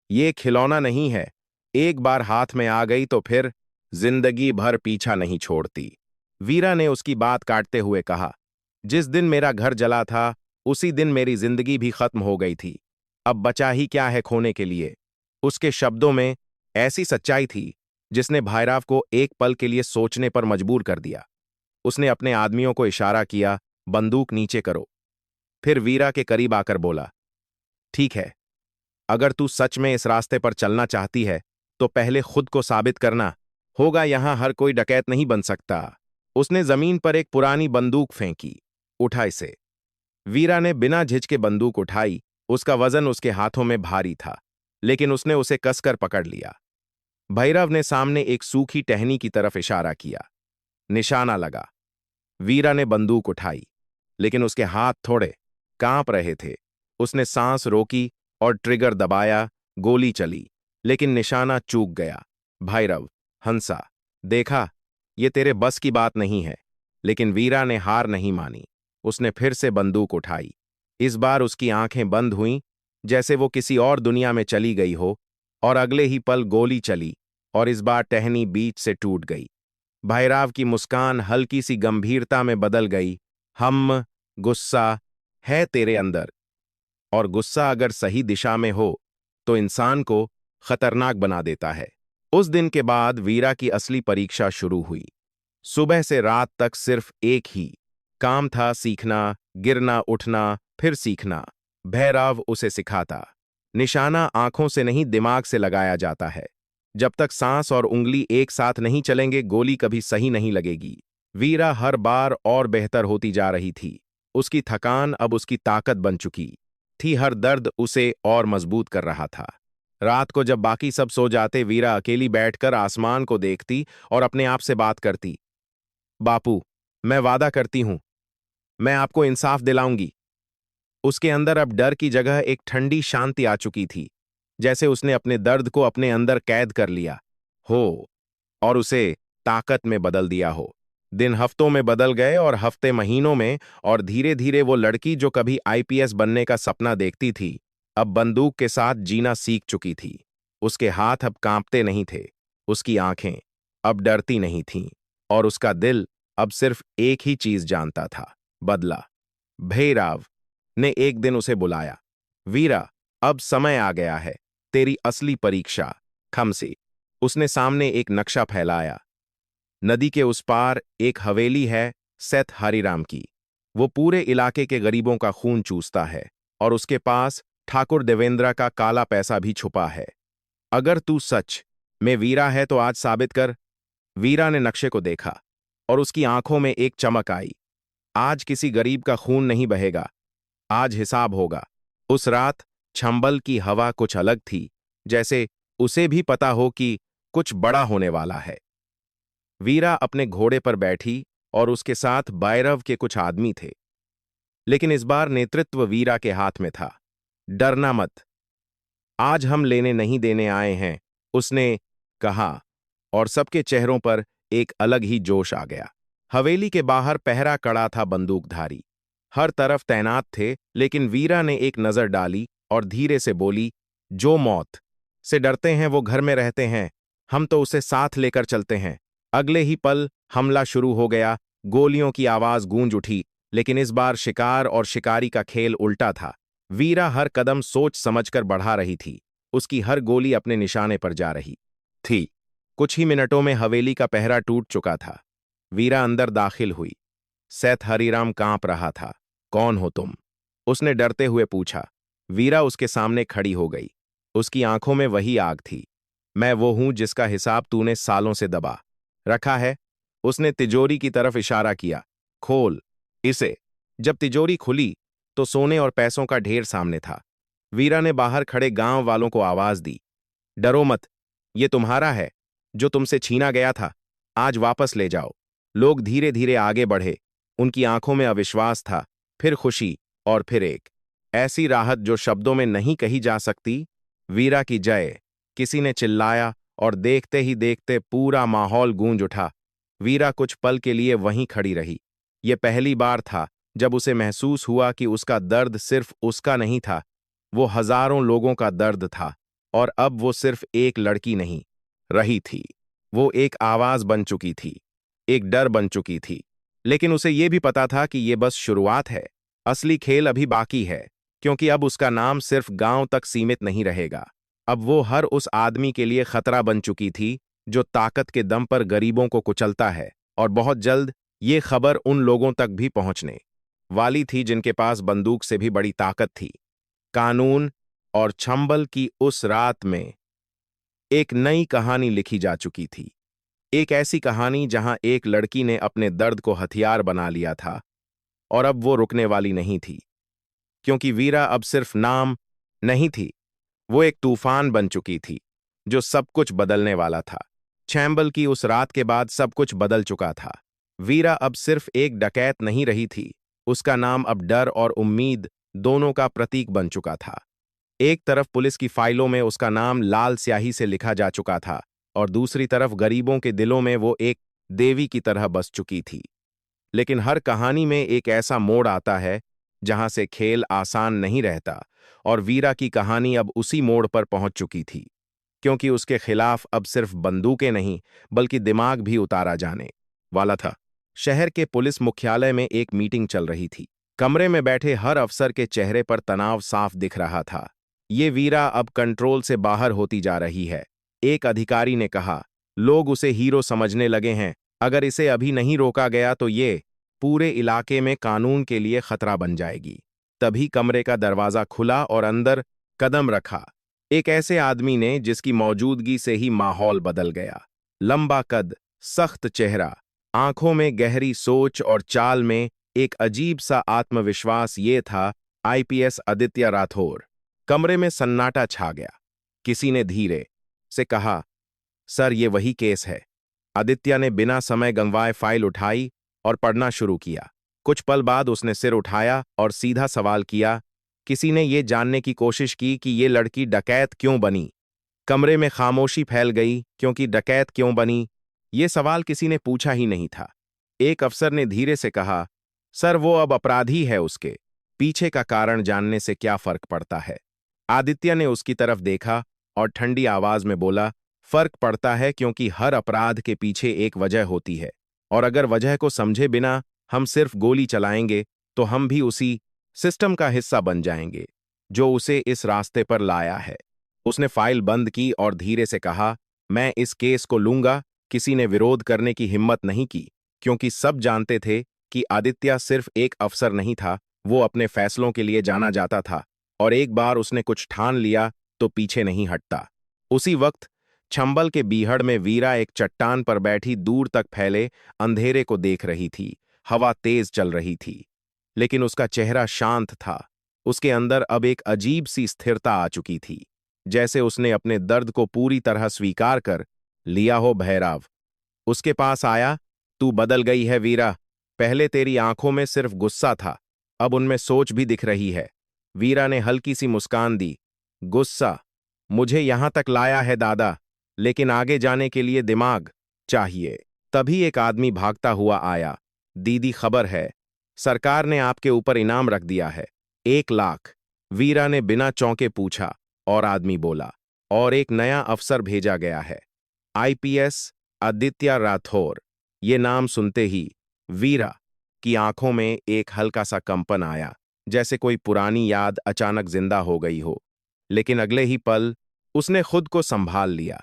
ये खिलौना नहीं है। एक बार हाथ में आ गई तो फिर जिंदगी भर पीछा नहीं छोड़ती। वीरा ने उसकी बात काटते हुए कहा, जिस दिन मेरा घर जला था उसी दिन मेरी जिंदगी भी खत्म हो गई थी। अब बचा ही क्या है खोने के लिए? उसके शब्दों में ऐसी सच्चाई थी जिसने भैरव को एक पल के लिए सोचने पर मजबूर कर दिया। उसने अपने आदमियों को इशारा किया, बंदूक नीचे करो। फिर वीरा के करीब आकर बोला, ठीक है, अगर तू सच में इस रास्ते पर चलना चाहती है तो पहले खुद को साबित करना होगा। यहां हर कोई डकैत नहीं बन सकता। उसने जमीन पर एक पुरानी बंदूक फेंकी। उठा इसे। वीरा ने बिना झिझके बंदूक उठाई। उसका वजन उसके हाथों में भारी था, लेकिन उसने उसे कसकर पकड़ लिया। भैरव ने सामने एक सूखी टहनी की तरफ इशारा किया। निशाना लगा। वीरा ने बंदूक उठाई, लेकिन उसके हाथ थोड़े कांप रहे थे। उसने सांस रोकी और ट्रिगर दबाया। गोली चली, लेकिन निशाना चूक गया। भैरव हंसा, देखा, ये तेरे बस की बात नहीं है। लेकिन वीरा ने हार नहीं मानी। उसने फिर से बंदूक उठाई। इस बार उसकी आंखें बंद हुईं, जैसे वो किसी और दुनिया में चली गई हो, और अगले ही पल गोली चली और इस बार टहनी बीच से टूट गई। भैरव की मुस्कान हल्की सी गंभीरता में बदल गई। गुस्सा है तेरे अंदर, और गुस्सा अगर सही दिशा में हो तो इंसान को खतरनाक बना देता है। उस दिन के बाद वीरा की असली परीक्षा शुरू हुई। सुबह से रात तक सिर्फ एक ही काम था, सीखना, गिरना, उठना, फिर सीखना। भैरव उसे सिखाता। निशाना आंखों से नहीं, दिमाग से लगाया जाता है। जब तक सांस और उंगली एक साथ नहीं चलेंगे, गोली कभी सही नहीं लगेगी। वीरा हर बार और बेहतर होती जा रही थी। उसकी थकान अब उसकी ताकत बन चुकी थी। हर दर्द उसे और मजबूत कर रहा था। रात को जब बाकी सब सो जाते, वीरा अकेली बैठकर आसमान को देखती और अपने आप से बात करती, बापू, मैं वादा करती हूं, मैं आपको इंसाफ दिलाऊंगी। उसके अंदर अब डर की जगह एक ठंडी शांति आ चुकी थी, जैसे उसने अपने दर्द को अपने अंदर कैद कर लिया हो और उसे ताकत में बदल दिया हो। दिन हफ्तों में बदल गए और हफ्ते महीनों में, और धीरे धीरे वो लड़की जो कभी आईपीएस बनने का सपना देखती थी, अब बंदूक के साथ जीना सीख चुकी थी। उसके हाथ अब कांपते नहीं थे, उसकी आंखें अब डरती नहीं थीं, और उसका दिल अब सिर्फ एक ही चीज जानता था, बदला। भैरव ने एक दिन उसे बुलाया, वीरा, अब समय आ गया है, तेरी असली परीक्षा। खमसी। उसने सामने एक नक्शा फैलाया। नदी के उस पार एक हवेली है, सेठ हरिराम की। वो पूरे इलाके के गरीबों का खून चूसता है, और उसके पास ठाकुर देवेंद्र का काला पैसा भी छुपा है। अगर तू सच में वीरा है तो आज साबित कर। वीरा ने नक्शे को देखा और उसकी आंखों में एक चमक आई। आज किसी गरीब का खून नहीं बहेगा, आज हिसाब होगा। उस रात छंबल की हवा कुछ अलग थी, जैसे उसे भी पता हो कि कुछ बड़ा होने वाला है। वीरा अपने घोड़े पर बैठी और उसके साथ भैरव के कुछ आदमी थे, लेकिन इस बार नेतृत्व वीरा के हाथ में था। डरना मत, आज हम लेने नहीं देने आए हैं, उसने कहा, और सबके चेहरों पर एक अलग ही जोश आ गया। हवेली के बाहर पहरा कड़ा था, बंदूकधारी हर तरफ तैनात थे, लेकिन वीरा ने एक नजर डाली और धीरे से बोली, जो मौत से डरते हैं वो घर में रहते हैं, हम तो उसे साथ लेकर चलते हैं। अगले ही पल हमला शुरू हो गया। गोलियों की आवाज गूंज उठी, लेकिन इस बार शिकार और शिकारी का खेल उल्टा था। वीरा हर कदम सोच समझकर बढ़ा रही थी। उसकी हर गोली अपने निशाने पर जा रही थी। कुछ ही मिनटों में हवेली का पहरा टूट चुका था। वीरा अंदर दाखिल हुई। सैथ हरीराम कांप रहा था। कौन हो तुम? उसने डरते हुए पूछा। वीरा उसके सामने खड़ी हो गई। उसकी आंखों में वही आग थी। मैं वो हूं जिसका हिसाब तूने सालों से दबा रखा है। उसने तिजोरी की तरफ इशारा किया। खोल इसे। जब तिजोरी खुली तो सोने और पैसों का ढेर सामने था। वीरा ने बाहर खड़े गांव वालों को आवाज दी। डरो मत, ये तुम्हारा है, जो तुमसे छीना गया था। आज वापस ले जाओ। लोग धीरे धीरे आगे बढ़े। उनकी आंखों में अविश्वास था, फिर खुशी, और फिर एक ऐसी राहत जो शब्दों में नहीं कही जा सकती। वीरा की जय, किसी ने चिल्लाया, और देखते ही देखते पूरा माहौल गूंज उठा। वीरा कुछ पल के लिए वहीं खड़ी रही। ये पहली बार था जब उसे महसूस हुआ कि उसका दर्द सिर्फ उसका नहीं था, वो हजारों लोगों का दर्द था। और अब वो सिर्फ एक लड़की नहीं रही थी, वो एक आवाज बन चुकी थी, एक डर बन चुकी थी। लेकिन उसे ये भी पता था कि ये बस शुरुआत है। असली खेल अभी बाकी है, क्योंकि अब उसका नाम सिर्फ गांव तक सीमित नहीं रहेगा। अब वो हर उस आदमी के लिए खतरा बन चुकी थी जो ताकत के दम पर गरीबों को कुचलता है। और बहुत जल्द ये खबर उन लोगों तक भी पहुंचने वाली थी जिनके पास बंदूक से भी बड़ी ताकत थी। कानून और छंबल की उस रात में एक नई कहानी लिखी जा चुकी थी। एक ऐसी कहानी जहां एक लड़की ने अपने दर्द को हथियार बना लिया था, और अब वो रुकने वाली नहीं थी। क्योंकि वीरा अब सिर्फ नाम नहीं थी, वो एक तूफान बन चुकी थी जो सब कुछ बदलने वाला था। छैम्बल की उस रात के बाद सब कुछ बदल चुका था। वीरा अब सिर्फ एक डकैत नहीं रही थी, उसका नाम अब डर और उम्मीद दोनों का प्रतीक बन चुका था। एक तरफ पुलिस की फाइलों में उसका नाम लाल स्याही से लिखा जा चुका था, और दूसरी तरफ गरीबों के दिलों में वो एक देवी की तरह बस चुकी थी। लेकिन हर कहानी में एक ऐसा मोड़ आता है जहां से खेल आसान नहीं रहता, और वीरा की कहानी अब उसी मोड़ पर पहुंच चुकी थी। क्योंकि उसके खिलाफ अब सिर्फ बंदूकें नहीं, बल्कि दिमाग भी उतारा जाने वाला था। शहर के पुलिस मुख्यालय में एक मीटिंग चल रही थी। कमरे में बैठे हर अफसर के चेहरे पर तनाव साफ दिख रहा था। ये वीरा अब कंट्रोल से बाहर होती जा रही है। एक अधिकारी ने कहा, लोग उसे हीरो समझने लगे हैं। अगर इसे अभी नहीं रोका गया तो ये पूरे इलाके में कानून के लिए खतरा बन जाएगी। तभी कमरे का दरवाजा खुला और अंदर कदम रखा एक ऐसे आदमी ने जिसकी मौजूदगी से ही माहौल बदल गया। लंबा कद, सख्त चेहरा, आंखों में गहरी सोच और चाल में एक अजीब सा आत्मविश्वास। ये था आईपीएस आदित्य राठौर। कमरे में सन्नाटा छा गया। किसी ने धीरे से कहा, सर ये वही केस है। आदित्य ने बिना समय गंवाए फाइल उठाई और पढ़ना शुरू किया। कुछ पल बाद उसने सिर उठाया और सीधा सवाल किया। किसी ने ये जानने की कोशिश की कि ये लड़की डकैत क्यों बनी? कमरे में खामोशी फैल गई, क्योंकि डकैत क्यों बनी ये सवाल किसी ने पूछा ही नहीं था। एक अफसर ने धीरे से कहा, सर वो अब अपराधी है, उसके पीछे का कारण जानने से क्या फर्क पड़ता है? आदित्य ने उसकी तरफ देखा और ठंडी आवाज में बोला, फर्क पड़ता है क्योंकि हर अपराध के पीछे एक वजह होती है, और अगर वजह को समझे बिना हम सिर्फ गोली चलाएंगे तो हम भी उसी सिस्टम का हिस्सा बन जाएंगे जो उसे इस रास्ते पर लाया है। उसने फाइल बंद की और धीरे से कहा, मैं इस केस को लूंगा। किसी ने विरोध करने की हिम्मत नहीं की, क्योंकि सब जानते थे कि आदित्य सिर्फ एक अफसर नहीं था, वो अपने फैसलों के लिए जाना जाता था, और एक बार उसने कुछ ठान लिया तो पीछे नहीं हटता। उसी वक्त छंबल के बीहड़ में वीरा एक चट्टान पर बैठी दूर तक फैले अंधेरे को देख रही थी। हवा तेज चल रही थी, लेकिन उसका चेहरा शांत था। उसके अंदर अब एक अजीब सी स्थिरता आ चुकी थी, जैसे उसने अपने दर्द को पूरी तरह स्वीकार कर लिया हो। भैरव उसके पास आया। तू बदल गई है वीरा। पहले तेरी आंखों में सिर्फ गुस्सा था, अब उनमें सोच भी दिख रही है। वीरा ने हल्की सी मुस्कान दी। गुस्सा मुझे यहां तक लाया है दादा, लेकिन आगे जाने के लिए दिमाग चाहिए। तभी एक आदमी भागता हुआ आया। दीदी खबर है, सरकार ने आपके ऊपर इनाम रख दिया है, 1 लाख। वीरा ने बिना चौंके पूछा, और आदमी बोला, और एक नया अफसर भेजा गया है, आईपीएस आदित्य राठौर। ये नाम सुनते ही वीरा की आंखों में एक हल्का सा कंपन आया, जैसे कोई पुरानी याद अचानक जिंदा हो गई हो। लेकिन अगले ही पल उसने खुद को संभाल लिया।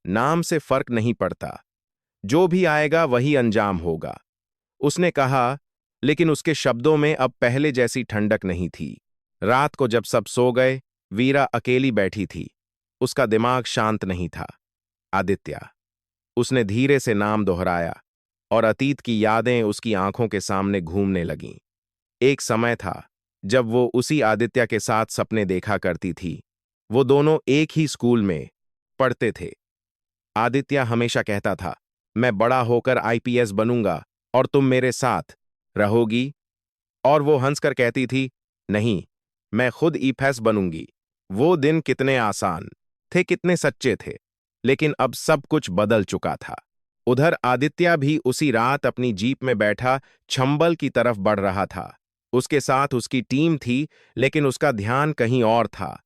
नाम से फर्क नहीं पड़ता, जो भी आएगा वही अंजाम होगा। उसने कहा, लेकिन उसके शब्दों में अब पहले जैसी ठंडक नहीं थी। रात को जब सब सो गए, वीरा अकेली बैठी थी। उसका दिमाग शांत नहीं था। आदित्य। उसने धीरे से नाम दोहराया और अतीत की यादें उसकी आंखों के सामने घूमने लगीं। एक समय था जब वो उसी आदित्य के साथ सपने देखा करती थी। वो दोनों एक ही स्कूल में पढ़ते थे। आदित्य हमेशा कहता था, मैं बड़ा होकर आईपीएस बनूंगा और तुम मेरे साथ रहोगी। और वो हंसकर कहती थी, नहीं, मैं खुद ईफएस बनूंगी। वो दिन कितने आसान थे, कितने सच्चे थे। लेकिन अब सब कुछ बदल चुका था। उधर आदित्य भी उसी रात अपनी जीप में बैठा छंबल की तरफ बढ़ रहा था। उसके साथ उसकी टीम थी, लेकिन उसका ध्यान कहीं और था।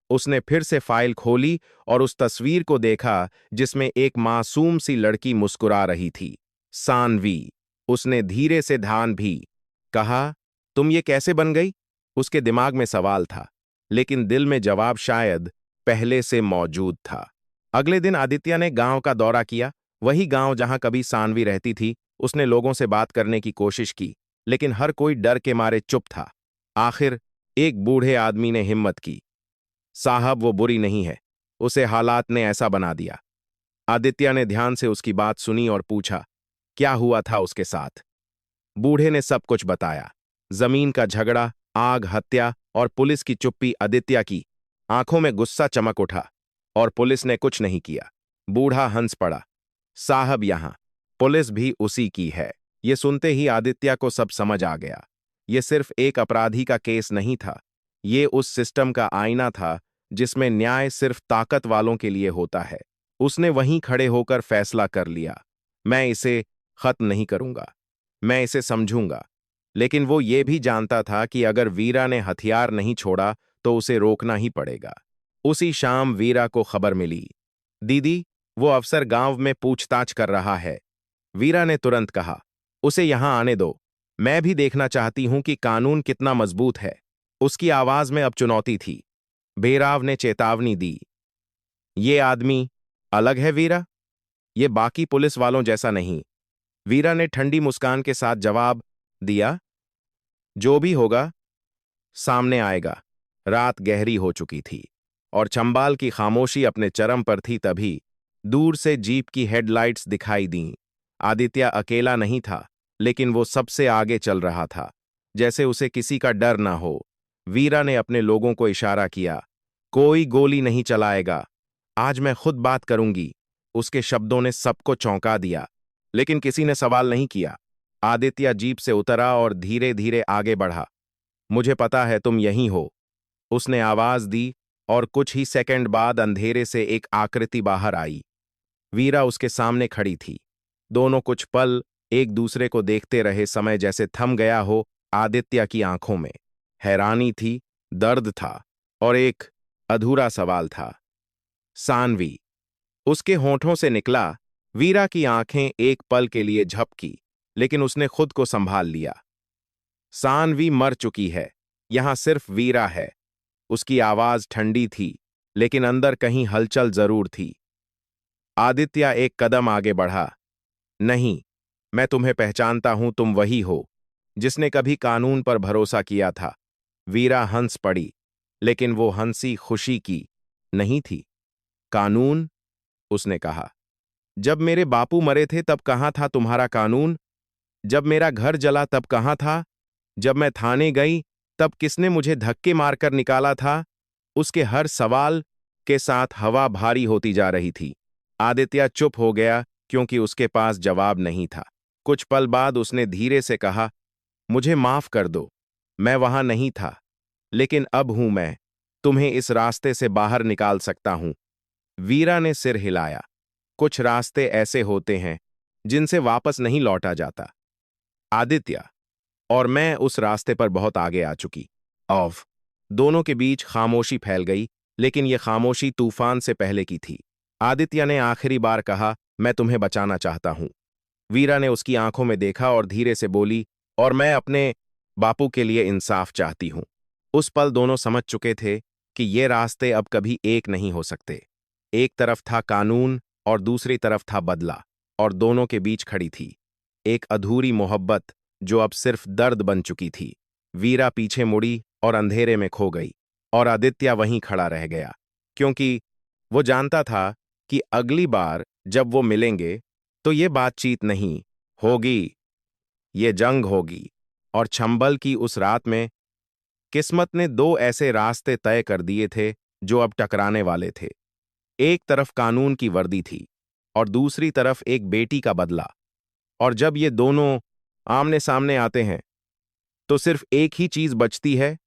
उसने फिर से फाइल खोली और उस तस्वीर को देखा जिसमें एक मासूम सी लड़की मुस्कुरा रही थी। सानवी। उसने धीरे से ध्यान भी कहा, तुम ये कैसे बन गई? उसके दिमाग में सवाल था, लेकिन दिल में जवाब शायद पहले से मौजूद था। अगले दिन आदित्य ने गांव का दौरा किया, वही गांव जहां कभी सानवी रहती थी। उसने लोगों से बात करने की कोशिश की, लेकिन हर कोई डर के मारे चुप था। आखिर एक बूढ़े आदमी ने हिम्मत की, साहब वो बुरी नहीं है, उसे हालात ने ऐसा बना दिया। आदित्य ने ध्यान से उसकी बात सुनी और पूछा, क्या हुआ था उसके साथ? बूढ़े ने सब कुछ बताया। जमीन का झगड़ा, आग, हत्या और पुलिस की चुप्पी। आदित्य की आंखों में गुस्सा चमक उठा। और पुलिस ने कुछ नहीं किया। बूढ़ा हंस पड़ा, साहब यहां पुलिस भी उसी की है। ये सुनते ही आदित्य को सब समझ आ गया। ये सिर्फ एक अपराधी का केस नहीं था, ये उस सिस्टम का आईना था जिसमें न्याय सिर्फ ताकत वालों के लिए होता है। उसने वहीं खड़े होकर फैसला कर लिया, मैं इसे खत्म नहीं करूंगा, मैं इसे समझूंगा। लेकिन वो ये भी जानता था कि अगर वीरा ने हथियार नहीं छोड़ा तो उसे रोकना ही पड़ेगा। उसी शाम वीरा को खबर मिली, दीदी, वो अफसर गांव में पूछताछ कर रहा है। वीरा ने तुरंत कहा, उसे यहां आने दो, मैं भी देखना चाहती हूं कि कानून कितना मजबूत है। उसकी आवाज में अब चुनौती थी। भेराव ने चेतावनी दी, ये आदमी अलग है वीरा, ये बाकी पुलिस वालों जैसा नहीं। वीरा ने ठंडी मुस्कान के साथ जवाब दिया, जो भी होगा सामने आएगा। रात गहरी हो चुकी थी और चंबाल की खामोशी अपने चरम पर थी। तभी दूर से जीप की हेडलाइट्स दिखाई दीं। आदित्य अकेला नहीं था, लेकिन वो सबसे आगे चल रहा था, जैसे उसे किसी का डर ना हो। वीरा ने अपने लोगों को इशारा किया, कोई गोली नहीं चलाएगा, आज मैं खुद बात करूंगी। उसके शब्दों ने सबको चौंका दिया, लेकिन किसी ने सवाल नहीं किया। आदित्य जीप से उतरा और धीरे धीरे आगे बढ़ा। मुझे पता है तुम यहीं हो, उसने आवाज दी और कुछ ही सेकंड बाद अंधेरे से एक आकृति बाहर आई। वीरा उसके सामने खड़ी थी। दोनों कुछ पल एक दूसरे को देखते रहे, समय जैसे थम गया हो। आदित्य की आंखों में हैरानी थी, दर्द था और एक अधूरा सवाल था, सानवी? उसके होठों से निकला। वीरा की आंखें एक पल के लिए झपकी, लेकिन उसने खुद को संभाल लिया। सानवी मर चुकी है, यहां सिर्फ वीरा है। उसकी आवाज ठंडी थी, लेकिन अंदर कहीं हलचल जरूर थी। आदित्य एक कदम आगे बढ़ा, नहीं, मैं तुम्हें पहचानता हूं, तुम वही हो जिसने कभी कानून पर भरोसा किया था। वीरा हंस पड़ी, लेकिन वो हंसी खुशी की नहीं थी। कानून? उसने कहा, जब मेरे बापू मरे थे तब कहां था तुम्हारा कानून? जब मेरा घर जला तब कहां था? जब मैं थाने गई तब किसने मुझे धक्के मारकर निकाला था? उसके हर सवाल के साथ हवा भारी होती जा रही थी। आदित्य चुप हो गया, क्योंकि उसके पास जवाब नहीं था। कुछ पल बाद उसने धीरे से कहा, मुझे माफ कर दो, मैं वहां नहीं था, लेकिन अब हूं मैं, तुम्हें इस रास्ते से बाहर निकाल सकता हूं। वीरा ने सिर हिलाया, कुछ रास्ते ऐसे होते हैं जिनसे वापस नहीं लौटा जाता, आदित्य, और मैं उस रास्ते पर बहुत आगे आ चुकी। ऑफ। दोनों के बीच खामोशी फैल गई, लेकिन यह खामोशी तूफान से पहले की थी। आदित्य ने आखिरी बार कहा, मैं तुम्हें बचाना चाहता हूं। वीरा ने उसकी आंखों में देखा और धीरे से बोली, और मैं अपने बापू के लिए इंसाफ चाहती हूं। उस पल दोनों समझ चुके थे कि ये रास्ते अब कभी एक नहीं हो सकते। एक तरफ था कानून और दूसरी तरफ था बदला, और दोनों के बीच खड़ी थी एक अधूरी मोहब्बत जो अब सिर्फ दर्द बन चुकी थी। वीरा पीछे मुड़ी और अंधेरे में खो गई, और आदित्य वहीं खड़ा रह गया, क्योंकि वो जानता था कि अगली बार जब वो मिलेंगे तो ये बातचीत नहीं होगी, ये जंग होगी। और चंबल की उस रात में किस्मत ने दो ऐसे रास्ते तय कर दिए थे जो अब टकराने वाले थे। एक तरफ कानून की वर्दी थी और दूसरी तरफ एक बेटी का बदला। और जब ये दोनों आमने सामने आते हैं तो सिर्फ एक ही चीज बचती है,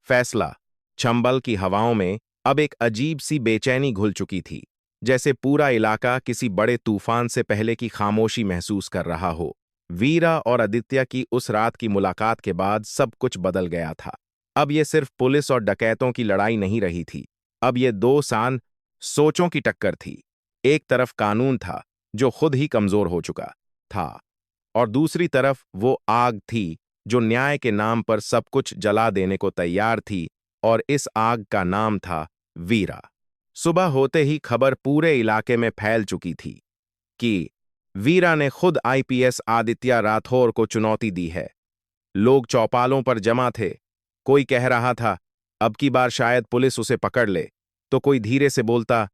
फैसला। चंबल की हवाओं में अब एक अजीब सी बेचैनी घुल चुकी थी, जैसे पूरा इलाका किसी बड़े तूफान से पहले की खामोशी महसूस कर रहा हो। वीरा और आदित्य की उस रात की मुलाकात के बाद सब कुछ बदल गया था। अब ये सिर्फ पुलिस और डकैतों की लड़ाई नहीं रही थी, अब ये दो सान सोचों की टक्कर थी। एक तरफ कानून था जो खुद ही कमजोर हो चुका था, और दूसरी तरफ वो आग थी जो न्याय के नाम पर सब कुछ जला देने को तैयार थी, और इस आग का नाम था वीरा। सुबह होते ही खबर पूरे इलाके में फैल चुकी थी कि वीरा ने खुद आईपीएस आदित्य राठौर को चुनौती दी है। लोग चौपालों पर जमा थे। कोई कह रहा था अब की बार शायद पुलिस उसे पकड़ ले, तो कोई धीरे से बोलता,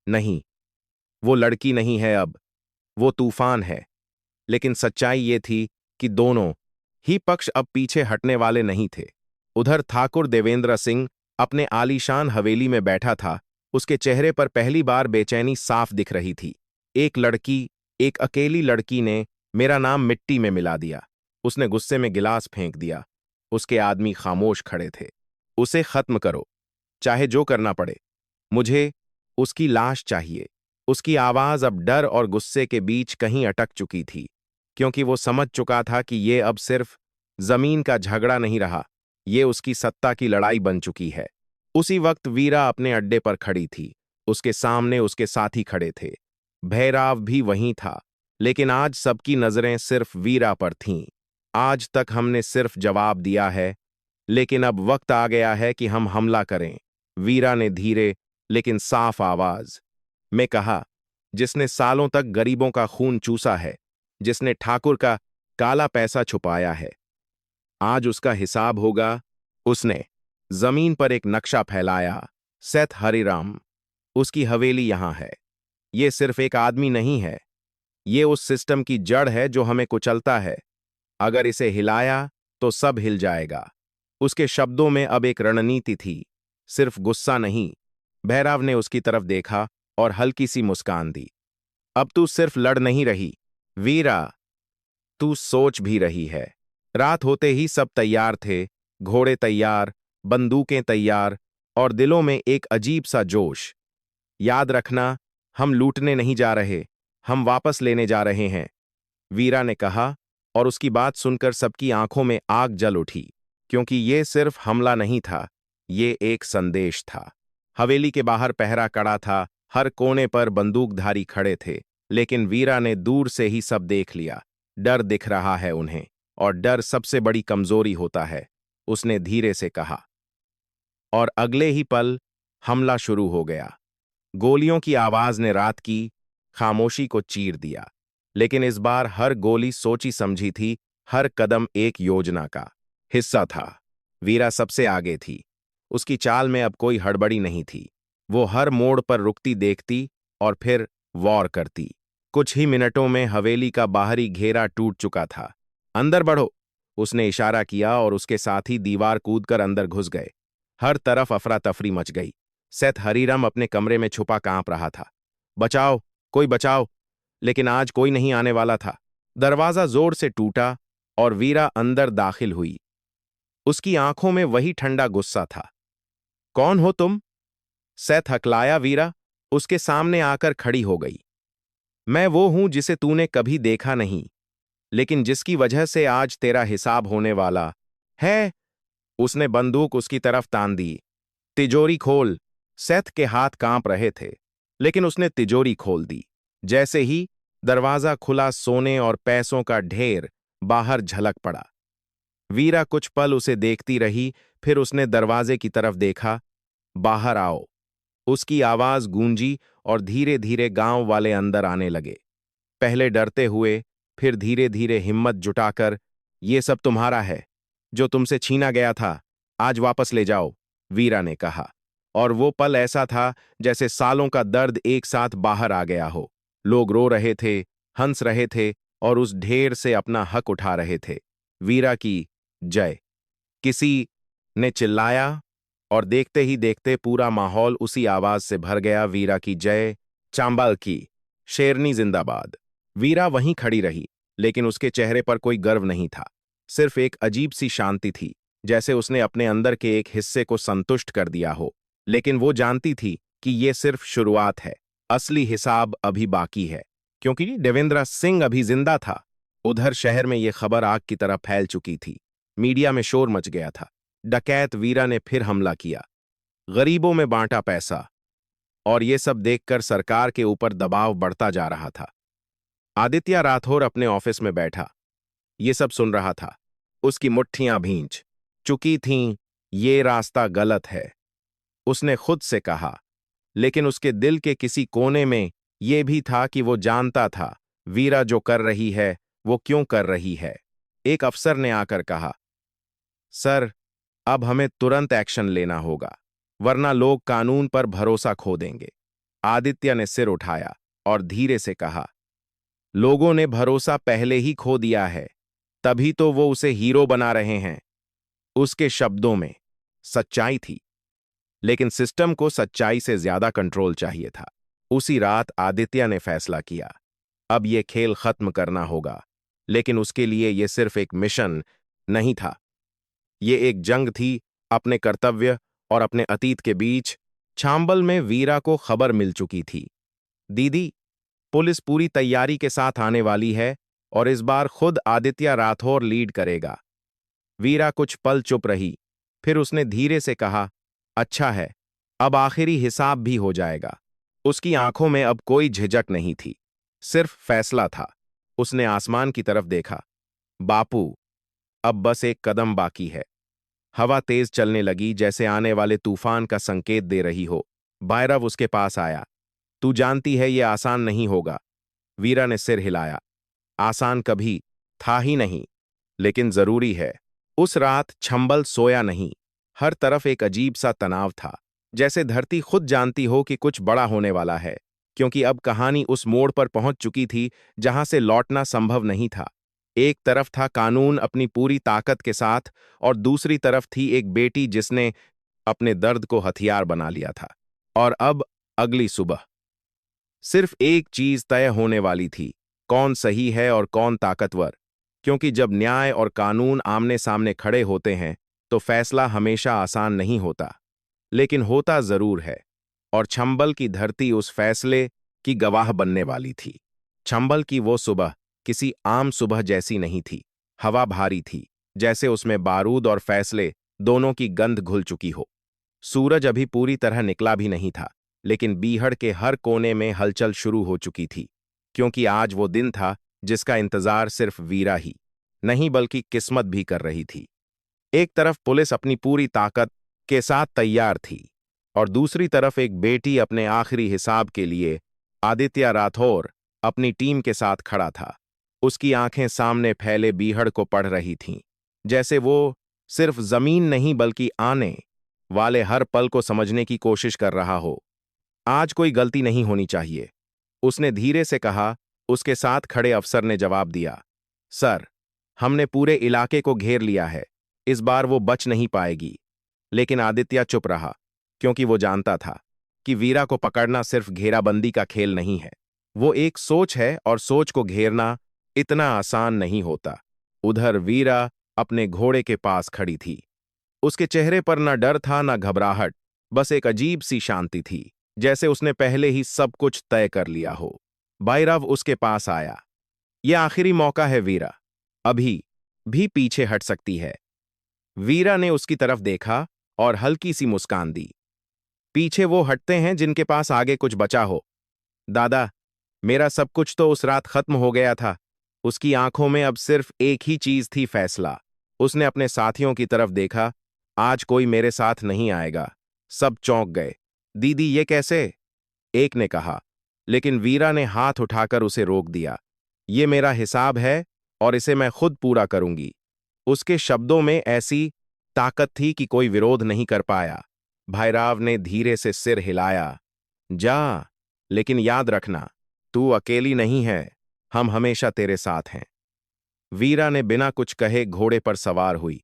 नहीं, वो लड़की नहीं है, अब वो तूफान है। लेकिन सच्चाई ये थी कि दोनों ही पक्ष अब पीछे हटने वाले नहीं थे। उधर ठाकुर देवेंद्र सिंह अपने आलीशान हवेली में बैठा था। उसके चेहरे पर पहली बार बेचैनी साफ दिख रही थी। एक अकेली लड़की ने मेरा नाम मिट्टी में मिला दिया। उसने गुस्से में गिलास फेंक दिया। उसके आदमी खामोश खड़े थे। उसे खत्म करो, चाहे जो करना पड़े। मुझे उसकी लाश चाहिए। उसकी आवाज अब डर और गुस्से के बीच कहीं अटक चुकी थी, क्योंकि वो समझ चुका था कि ये अब सिर्फ जमीन का झगड़ा नहीं रहा, ये उसकी सत्ता की लड़ाई बन चुकी है। उसी वक्त वीरा अपने अड्डे पर खड़ी थी। उसके सामने उसके साथी खड़े थे। भैराव भी वहीं था, लेकिन आज सबकी नजरें सिर्फ वीरा पर थीं। आज तक हमने सिर्फ जवाब दिया है, लेकिन अब वक्त आ गया है कि हम हमला करें, वीरा ने धीरे लेकिन साफ आवाज में कहा। जिसने सालों तक गरीबों का खून चूसा है, जिसने ठाकुर का काला पैसा छुपाया है, आज उसका हिसाब होगा। उसने जमीन पर एक नक्शा फैलाया। सेठ हरिराम, उसकी हवेली यहां है। ये सिर्फ एक आदमी नहीं है, ये उस सिस्टम की जड़ है जो हमें कुचलता है। अगर इसे हिलाया तो सब हिल जाएगा। उसके शब्दों में अब एक रणनीति थी, सिर्फ गुस्सा नहीं। भैरव ने उसकी तरफ देखा और हल्की सी मुस्कान दी। अब तू सिर्फ लड़ नहीं रही वीरा, तू सोच भी रही है। रात होते ही सब तैयार थे, घोड़े तैयार, बंदूकें तैयार, और दिलों में एक अजीब सा जोश। याद रखना, हम लूटने नहीं जा रहे, हम वापस लेने जा रहे हैं, वीरा ने कहा। और उसकी बात सुनकर सबकी आंखों में आग जल उठी, क्योंकि ये सिर्फ हमला नहीं था, ये एक संदेश था। हवेली के बाहर पहरा कड़ा था, हर कोने पर बंदूकधारी खड़े थे, लेकिन वीरा ने दूर से ही सब देख लिया। डर दिख रहा है उन्हें, और डर सबसे बड़ी कमजोरी होता है, उसने धीरे से कहा। और अगले ही पल हमला शुरू हो गया। गोलियों की आवाज ने रात की खामोशी को चीर दिया, लेकिन इस बार हर गोली सोची समझी थी, हर कदम एक योजना का हिस्सा था। वीरा सबसे आगे थी। उसकी चाल में अब कोई हड़बड़ी नहीं थी। वो हर मोड़ पर रुकती, देखती और फिर वॉर करती। कुछ ही मिनटों में हवेली का बाहरी घेरा टूट चुका था। अंदर बढ़ो, उसने इशारा किया, और उसके साथी दीवार कूदकर अंदर घुस गए। हर तरफ अफरा तफरी मच गई। सेठ हरिराम अपने कमरे में छुपा कांप रहा था। बचाओ, कोई बचाओ! लेकिन आज कोई नहीं आने वाला था। दरवाजा जोर से टूटा और वीरा अंदर दाखिल हुई। उसकी आंखों में वही ठंडा गुस्सा था। कौन हो तुम? सेठ हकलाया। वीरा उसके सामने आकर खड़ी हो गई। मैं वो हूं जिसे तूने कभी देखा नहीं, लेकिन जिसकी वजह से आज तेरा हिसाब होने वाला है। उसने बंदूक उसकी तरफ तान दी। तिजोरी खोल! सेठ के हाथ कांप रहे थे, लेकिन उसने तिजोरी खोल दी। जैसे ही दरवाजा खुला, सोने और पैसों का ढेर बाहर झलक पड़ा। वीरा कुछ पल उसे देखती रही, फिर उसने दरवाजे की तरफ देखा। बाहर आओ! उसकी आवाज गूंजी, और धीरे धीरे गांव वाले अंदर आने लगे। पहले डरते हुए, फिर धीरे धीरे हिम्मत जुटाकर। ये सब तुम्हारा है, जो तुमसे छीना गया था, आज वापस ले जाओ, वीरा ने कहा। और वो पल ऐसा था जैसे सालों का दर्द एक साथ बाहर आ गया हो। लोग रो रहे थे, हंस रहे थे और उस ढेर से अपना हक उठा रहे थे। वीरा की जय, किसी ने चिल्लाया, और देखते ही देखते पूरा माहौल उसी आवाज से भर गया, वीरा की जय, चांबल की शेरनी जिंदाबाद। वीरा वहीं खड़ी रही, लेकिन उसके चेहरे पर कोई गर्व नहीं था, सिर्फ एक अजीब सी शांति थी, जैसे उसने अपने अंदर के एक हिस्से को संतुष्ट कर दिया हो। लेकिन वो जानती थी कि ये सिर्फ शुरुआत है, असली हिसाब अभी बाकी है, क्योंकि देवेंद्र सिंह अभी जिंदा था। उधर शहर में ये खबर आग की तरह फैल चुकी थी। मीडिया में शोर मच गया था। डकैत वीरा ने फिर हमला किया, गरीबों में बांटा पैसा, और ये सब देखकर सरकार के ऊपर दबाव बढ़ता जा रहा था। आदित्य राठौर अपने ऑफिस में बैठा, ये सब सुन रहा था। उसकी मुट्ठियां भींच चुकी थीं। ये रास्ता गलत है, उसने खुद से कहा, लेकिन उसके दिल के किसी कोने में यह भी था कि वो जानता था वीरा जो कर रही है वो क्यों कर रही है। एक अफसर ने आकर कहा, सर, अब हमें तुरंत एक्शन लेना होगा, वरना लोग कानून पर भरोसा खो देंगे। आदित्य ने सिर उठाया और धीरे से कहा, लोगों ने भरोसा पहले ही खो दिया है, तभी तो वो उसे हीरो बना रहे हैं। उसके शब्दों में सच्चाई थी, लेकिन सिस्टम को सच्चाई से ज्यादा कंट्रोल चाहिए था। उसी रात आदित्य ने फैसला किया, अब ये खेल खत्म करना होगा। लेकिन उसके लिए ये सिर्फ एक मिशन नहीं था, ये एक जंग थी, अपने कर्तव्य और अपने अतीत के बीच। छांबल में वीरा को खबर मिल चुकी थी, दीदी, पुलिस पूरी तैयारी के साथ आने वाली है और इस बार खुद आदित्य राठौर लीड करेगा। वीरा कुछ पल चुप रही, फिर उसने धीरे से कहा, अच्छा है, अब आखिरी हिसाब भी हो जाएगा। उसकी आंखों में अब कोई झिझक नहीं थी, सिर्फ फैसला था। उसने आसमान की तरफ देखा, बापू, अब बस एक कदम बाकी है। हवा तेज चलने लगी, जैसे आने वाले तूफान का संकेत दे रही हो। भैरव उसके पास आया, तू जानती है ये आसान नहीं होगा। वीरा ने सिर हिलाया, आसान कभी था ही नहीं, लेकिन जरूरी है। उस रात छंबल सोया नहीं, हर तरफ एक अजीब सा तनाव था, जैसे धरती खुद जानती हो कि कुछ बड़ा होने वाला है, क्योंकि अब कहानी उस मोड़ पर पहुंच चुकी थी जहां से लौटना संभव नहीं था। एक तरफ था कानून अपनी पूरी ताकत के साथ, और दूसरी तरफ थी एक बेटी जिसने अपने दर्द को हथियार बना लिया था। और अब अगली सुबह सिर्फ एक चीज तय होने वाली थी, कौन सही है और कौन ताकतवर। क्योंकि जब न्याय और कानून आमने सामने खड़े होते हैं तो फैसला हमेशा आसान नहीं होता, लेकिन होता जरूर है। और छंबल की धरती उस फैसले की गवाह बनने वाली थी। छंबल की वो सुबह किसी आम सुबह जैसी नहीं थी। हवा भारी थी, जैसे उसमें बारूद और फैसले दोनों की गंध घुल चुकी हो। सूरज अभी पूरी तरह निकला भी नहीं था, लेकिन बीहड़ के हर कोने में हलचल शुरू हो चुकी थी, क्योंकि आज वो दिन था जिसका इंतजार सिर्फ वीरा ही नहीं बल्कि किस्मत भी कर रही थी। एक तरफ पुलिस अपनी पूरी ताकत के साथ तैयार थी, और दूसरी तरफ एक बेटी अपने आखिरी हिसाब के लिए। आदित्य राठौर अपनी टीम के साथ खड़ा था। उसकी आंखें सामने फैले बीहड़ को पढ़ रही थीं, जैसे वो सिर्फ जमीन नहीं बल्कि आने वाले हर पल को समझने की कोशिश कर रहा हो। आज कोई गलती नहीं होनी चाहिए, उसने धीरे से कहा। उसके साथ खड़े अफसर ने जवाब दिया, सर, हमने पूरे इलाके को घेर लिया है, इस बार वो बच नहीं पाएगी। लेकिन आदित्य चुप रहा, क्योंकि वो जानता था कि वीरा को पकड़ना सिर्फ घेराबंदी का खेल नहीं है, वो एक सोच है, और सोच को घेरना इतना आसान नहीं होता। उधर वीरा अपने घोड़े के पास खड़ी थी। उसके चेहरे पर न डर था न घबराहट, बस एक अजीब सी शांति थी, जैसे उसने पहले ही सब कुछ तय कर लिया हो। भैरव उसके पास आया, यह आखिरी मौका है वीरा, अभी भी पीछे हट सकती है। वीरा ने उसकी तरफ देखा और हल्की सी मुस्कान दी। पीछे वो हटते हैं जिनके पास आगे कुछ बचा हो। दादा, मेरा सब कुछ तो उस रात खत्म हो गया था। उसकी आंखों में अब सिर्फ एक ही चीज थी, फैसला। उसने अपने साथियों की तरफ देखा, आज कोई मेरे साथ नहीं आएगा। सब चौंक गए। दीदी, ये कैसे? एक ने कहा, लेकिन वीरा ने हाथ उठाकर उसे रोक दिया। ये मेरा हिसाब है और इसे मैं खुद पूरा करूंगी। उसके शब्दों में ऐसी ताकत थी कि कोई विरोध नहीं कर पाया। भैरव ने धीरे से सिर हिलाया। जा, लेकिन याद रखना, तू अकेली नहीं है, हम हमेशा तेरे साथ हैं। वीरा ने बिना कुछ कहे घोड़े पर सवार हुई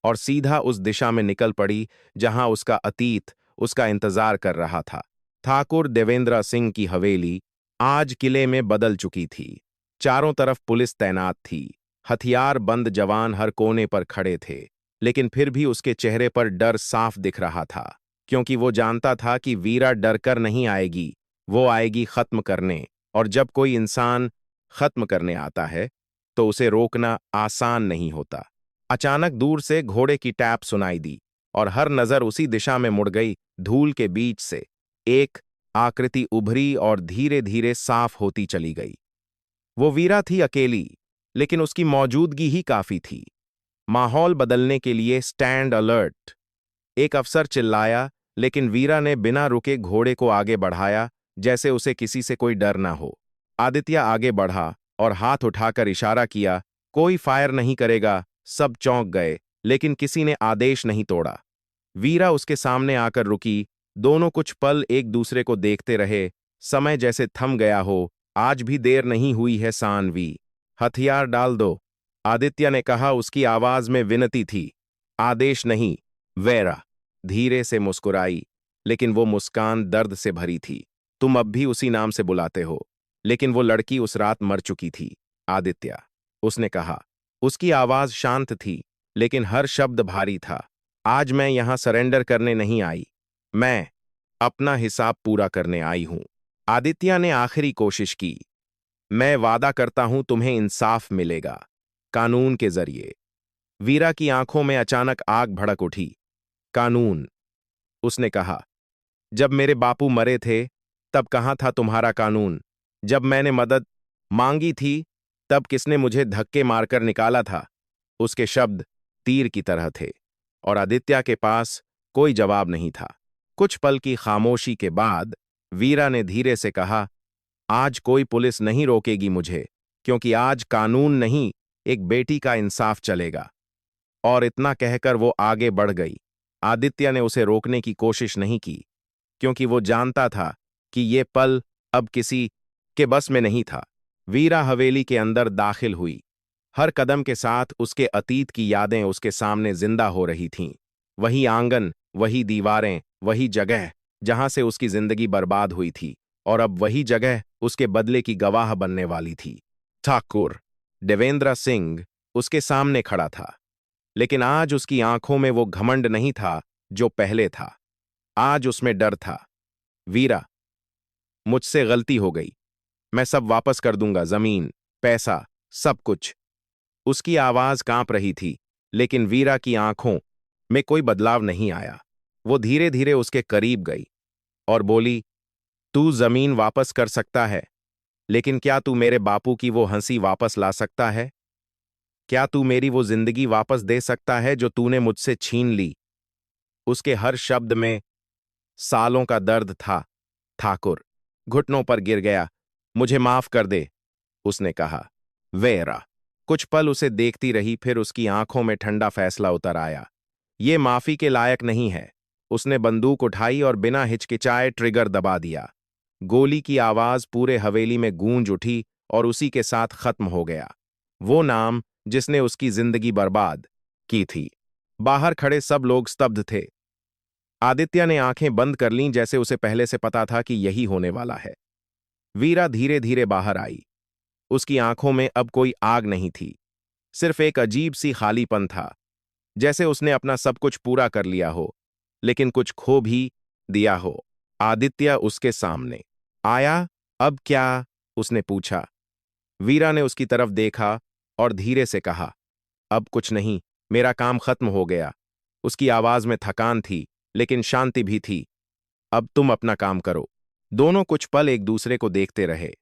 और सीधा उस दिशा में निकल पड़ी जहां उसका अतीत उसका इंतजार कर रहा था। ठाकुर देवेंद्र सिंह की हवेली आज किले में बदल चुकी थी। चारों तरफ पुलिस तैनात थी, हथियार बंद जवान हर कोने पर खड़े थे, लेकिन फिर भी उसके चेहरे पर डर साफ दिख रहा था, क्योंकि वो जानता था कि वीरा डरकर नहीं आएगी, वो आएगी खत्म करने। और जब कोई इंसान खत्म करने आता है तो उसे रोकना आसान नहीं होता। अचानक दूर से घोड़े की टैप सुनाई दी और हर नजर उसी दिशा में मुड़ गई। धूल के बीच से एक आकृति उभरी और धीरे धीरे साफ होती चली गई। वो वीरा थी, अकेली, लेकिन उसकी मौजूदगी ही काफी थी। माहौल बदलने के लिए स्टैंड अलर्ट, एक अफसर चिल्लाया, लेकिन वीरा ने बिना रुके घोड़े को आगे बढ़ाया, जैसे उसे किसी से कोई डर ना हो। आदित्य आगे बढ़ा और हाथ उठाकर इशारा किया, कोई फायर नहीं करेगा। सब चौंक गए, लेकिन किसी ने आदेश नहीं तोड़ा। वीरा उसके सामने आकर रुकी। दोनों कुछ पल एक दूसरे को देखते रहे, समय जैसे थम गया हो। आज भी देर नहीं हुई है सानवी, हथियार डाल दो, आदित्य ने कहा। उसकी आवाज में विनती थी, आदेश नहीं। वेरा धीरे से मुस्कुराई, लेकिन वो मुस्कान दर्द से भरी थी। तुम अब भी उसी नाम से बुलाते हो, लेकिन वो लड़की उस रात मर चुकी थी आदित्य, उसने कहा। उसकी आवाज शांत थी, लेकिन हर शब्द भारी था। आज मैं यहां सरेंडर करने नहीं आई, मैं अपना हिसाब पूरा करने आई हूं। आदित्य ने आखिरी कोशिश की। मैं वादा करता हूं तुम्हें इंसाफ मिलेगा, कानून के जरिए। वीरा की आंखों में अचानक आग भड़क उठी। कानून, उसने कहा। जब मेरे बापू मरे थे तब कहां था तुम्हारा कानून? जब मैंने मदद मांगी थी तब किसने मुझे धक्के मारकर निकाला था? उसके शब्द तीर की तरह थे और आदित्य के पास कोई जवाब नहीं था। कुछ पल की खामोशी के बाद वीरा ने धीरे से कहा, आज कोई पुलिस नहीं रोकेगी मुझे, क्योंकि आज कानून नहीं, एक बेटी का इंसाफ चलेगा। और इतना कहकर वो आगे बढ़ गई। आदित्य ने उसे रोकने की कोशिश नहीं की, क्योंकि वो जानता था कि ये पल अब किसी के बस में नहीं था। वीरा हवेली के अंदर दाखिल हुई। हर कदम के साथ उसके अतीत की यादें उसके सामने जिंदा हो रही थीं। वही आंगन, वही दीवारें, वही जगह जहां से उसकी जिंदगी बर्बाद हुई थी, और अब वही जगह उसके बदले की गवाह बनने वाली थी। ठाकुर देवेंद्र सिंह उसके सामने खड़ा था, लेकिन आज उसकी आंखों में वो घमंड नहीं था जो पहले था। आज उसमें डर था। वीरा, मुझसे गलती हो गई, मैं सब वापस कर दूंगा, जमीन, पैसा, सब कुछ। उसकी आवाज कांप रही थी, लेकिन वीरा की आंखों में कोई बदलाव नहीं आया। वो धीरे धीरे उसके करीब गई और बोली, तू जमीन वापस कर सकता है, लेकिन क्या तू मेरे बापू की वो हंसी वापस ला सकता है? क्या तू मेरी वो जिंदगी वापस दे सकता है जो तूने मुझसे छीन ली? उसके हर शब्द में सालों का दर्द था। ठाकुर घुटनों पर गिर गया। मुझे माफ कर दे, उसने कहा। वेरा कुछ पल उसे देखती रही, फिर उसकी आंखों में ठंडा फैसला उतर आया। ये माफी के लायक नहीं है। उसने बंदूक उठाई और बिना हिचकिचाए ट्रिगर दबा दिया। गोली की आवाज पूरे हवेली में गूंज उठी और उसी के साथ खत्म हो गया वो नाम जिसने उसकी जिंदगी बर्बाद की थी। बाहर खड़े सब लोग स्तब्ध थे। आदित्य ने आंखें बंद कर लीं, जैसे उसे पहले से पता था कि यही होने वाला है। वीरा धीरे धीरे बाहर आई। उसकी आंखों में अब कोई आग नहीं थी, सिर्फ एक अजीब सी खालीपन था, जैसे उसने अपना सब कुछ पूरा कर लिया हो, लेकिन कुछ खो भी दिया हो। आदित्य उसके सामने आया। अब क्या? उसने पूछा। वीरा ने उसकी तरफ देखा और धीरे से कहा, अब कुछ नहीं, मेरा काम खत्म हो गया। उसकी आवाज में थकान थी, लेकिन शांति भी थी। अब तुम अपना काम करो। दोनों कुछ पल एक दूसरे को देखते रहे।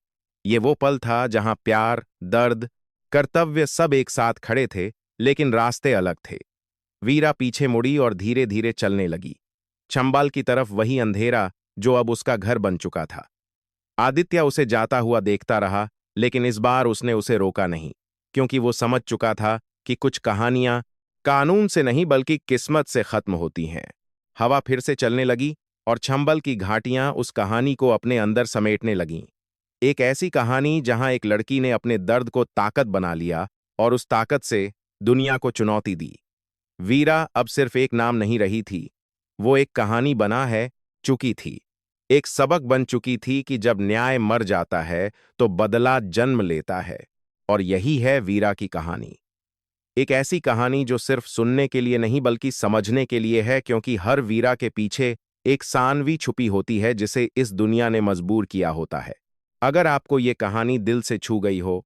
ये वो पल था जहां प्यार, दर्द, कर्तव्य सब एक साथ खड़े थे, लेकिन रास्ते अलग थे। वीरा पीछे मुड़ी और धीरे धीरे चलने लगी, चंबल की तरफ, वही अंधेरा जो अब उसका घर बन चुका था। आदित्य उसे जाता हुआ देखता रहा, लेकिन इस बार उसने उसे रोका नहीं, क्योंकि वो समझ चुका था कि कुछ कहानियां कानून से नहीं बल्कि किस्मत से खत्म होती हैं। हवा फिर से चलने लगी और चंबल की घाटियां उस कहानी को अपने अंदर समेटने लगीं। एक ऐसी कहानी जहां एक लड़की ने अपने दर्द को ताकत बना लिया और उस ताकत से दुनिया को चुनौती दी। वीरा अब सिर्फ एक नाम नहीं रही थी, वो एक कहानी बना है चुकी थी। एक सबक बन चुकी थी कि जब न्याय मर जाता है तो बदला जन्म लेता है। और यही है वीरा की कहानी। एक ऐसी कहानी जो सिर्फ सुनने के लिए नहीं बल्कि समझने के लिए है, क्योंकि हर वीरा के पीछे एक सानवी छुपी होती है जिसे इस दुनिया ने मजबूर किया होता है। अगर आपको ये कहानी दिल से छू गई हो,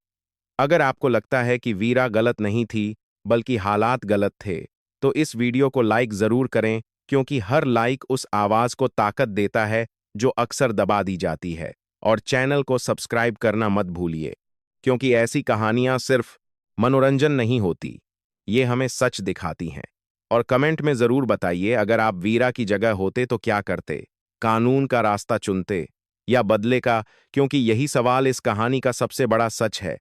अगर आपको लगता है कि वीरा गलत नहीं थी बल्कि हालात गलत थे, तो इस वीडियो को लाइक जरूर करें, क्योंकि हर लाइक उस आवाज को ताकत देता है जो अक्सर दबा दी जाती है। और चैनल को सब्सक्राइब करना मत भूलिए, क्योंकि ऐसी कहानियां सिर्फ मनोरंजन नहीं होती, ये हमें सच दिखाती हैं। और कमेंट में जरूर बताइए, अगर आप वीरा की जगह होते तो क्या करते? कानून का रास्ता चुनते या बदले का? क्योंकि यही सवाल इस कहानी का सबसे बड़ा सच है।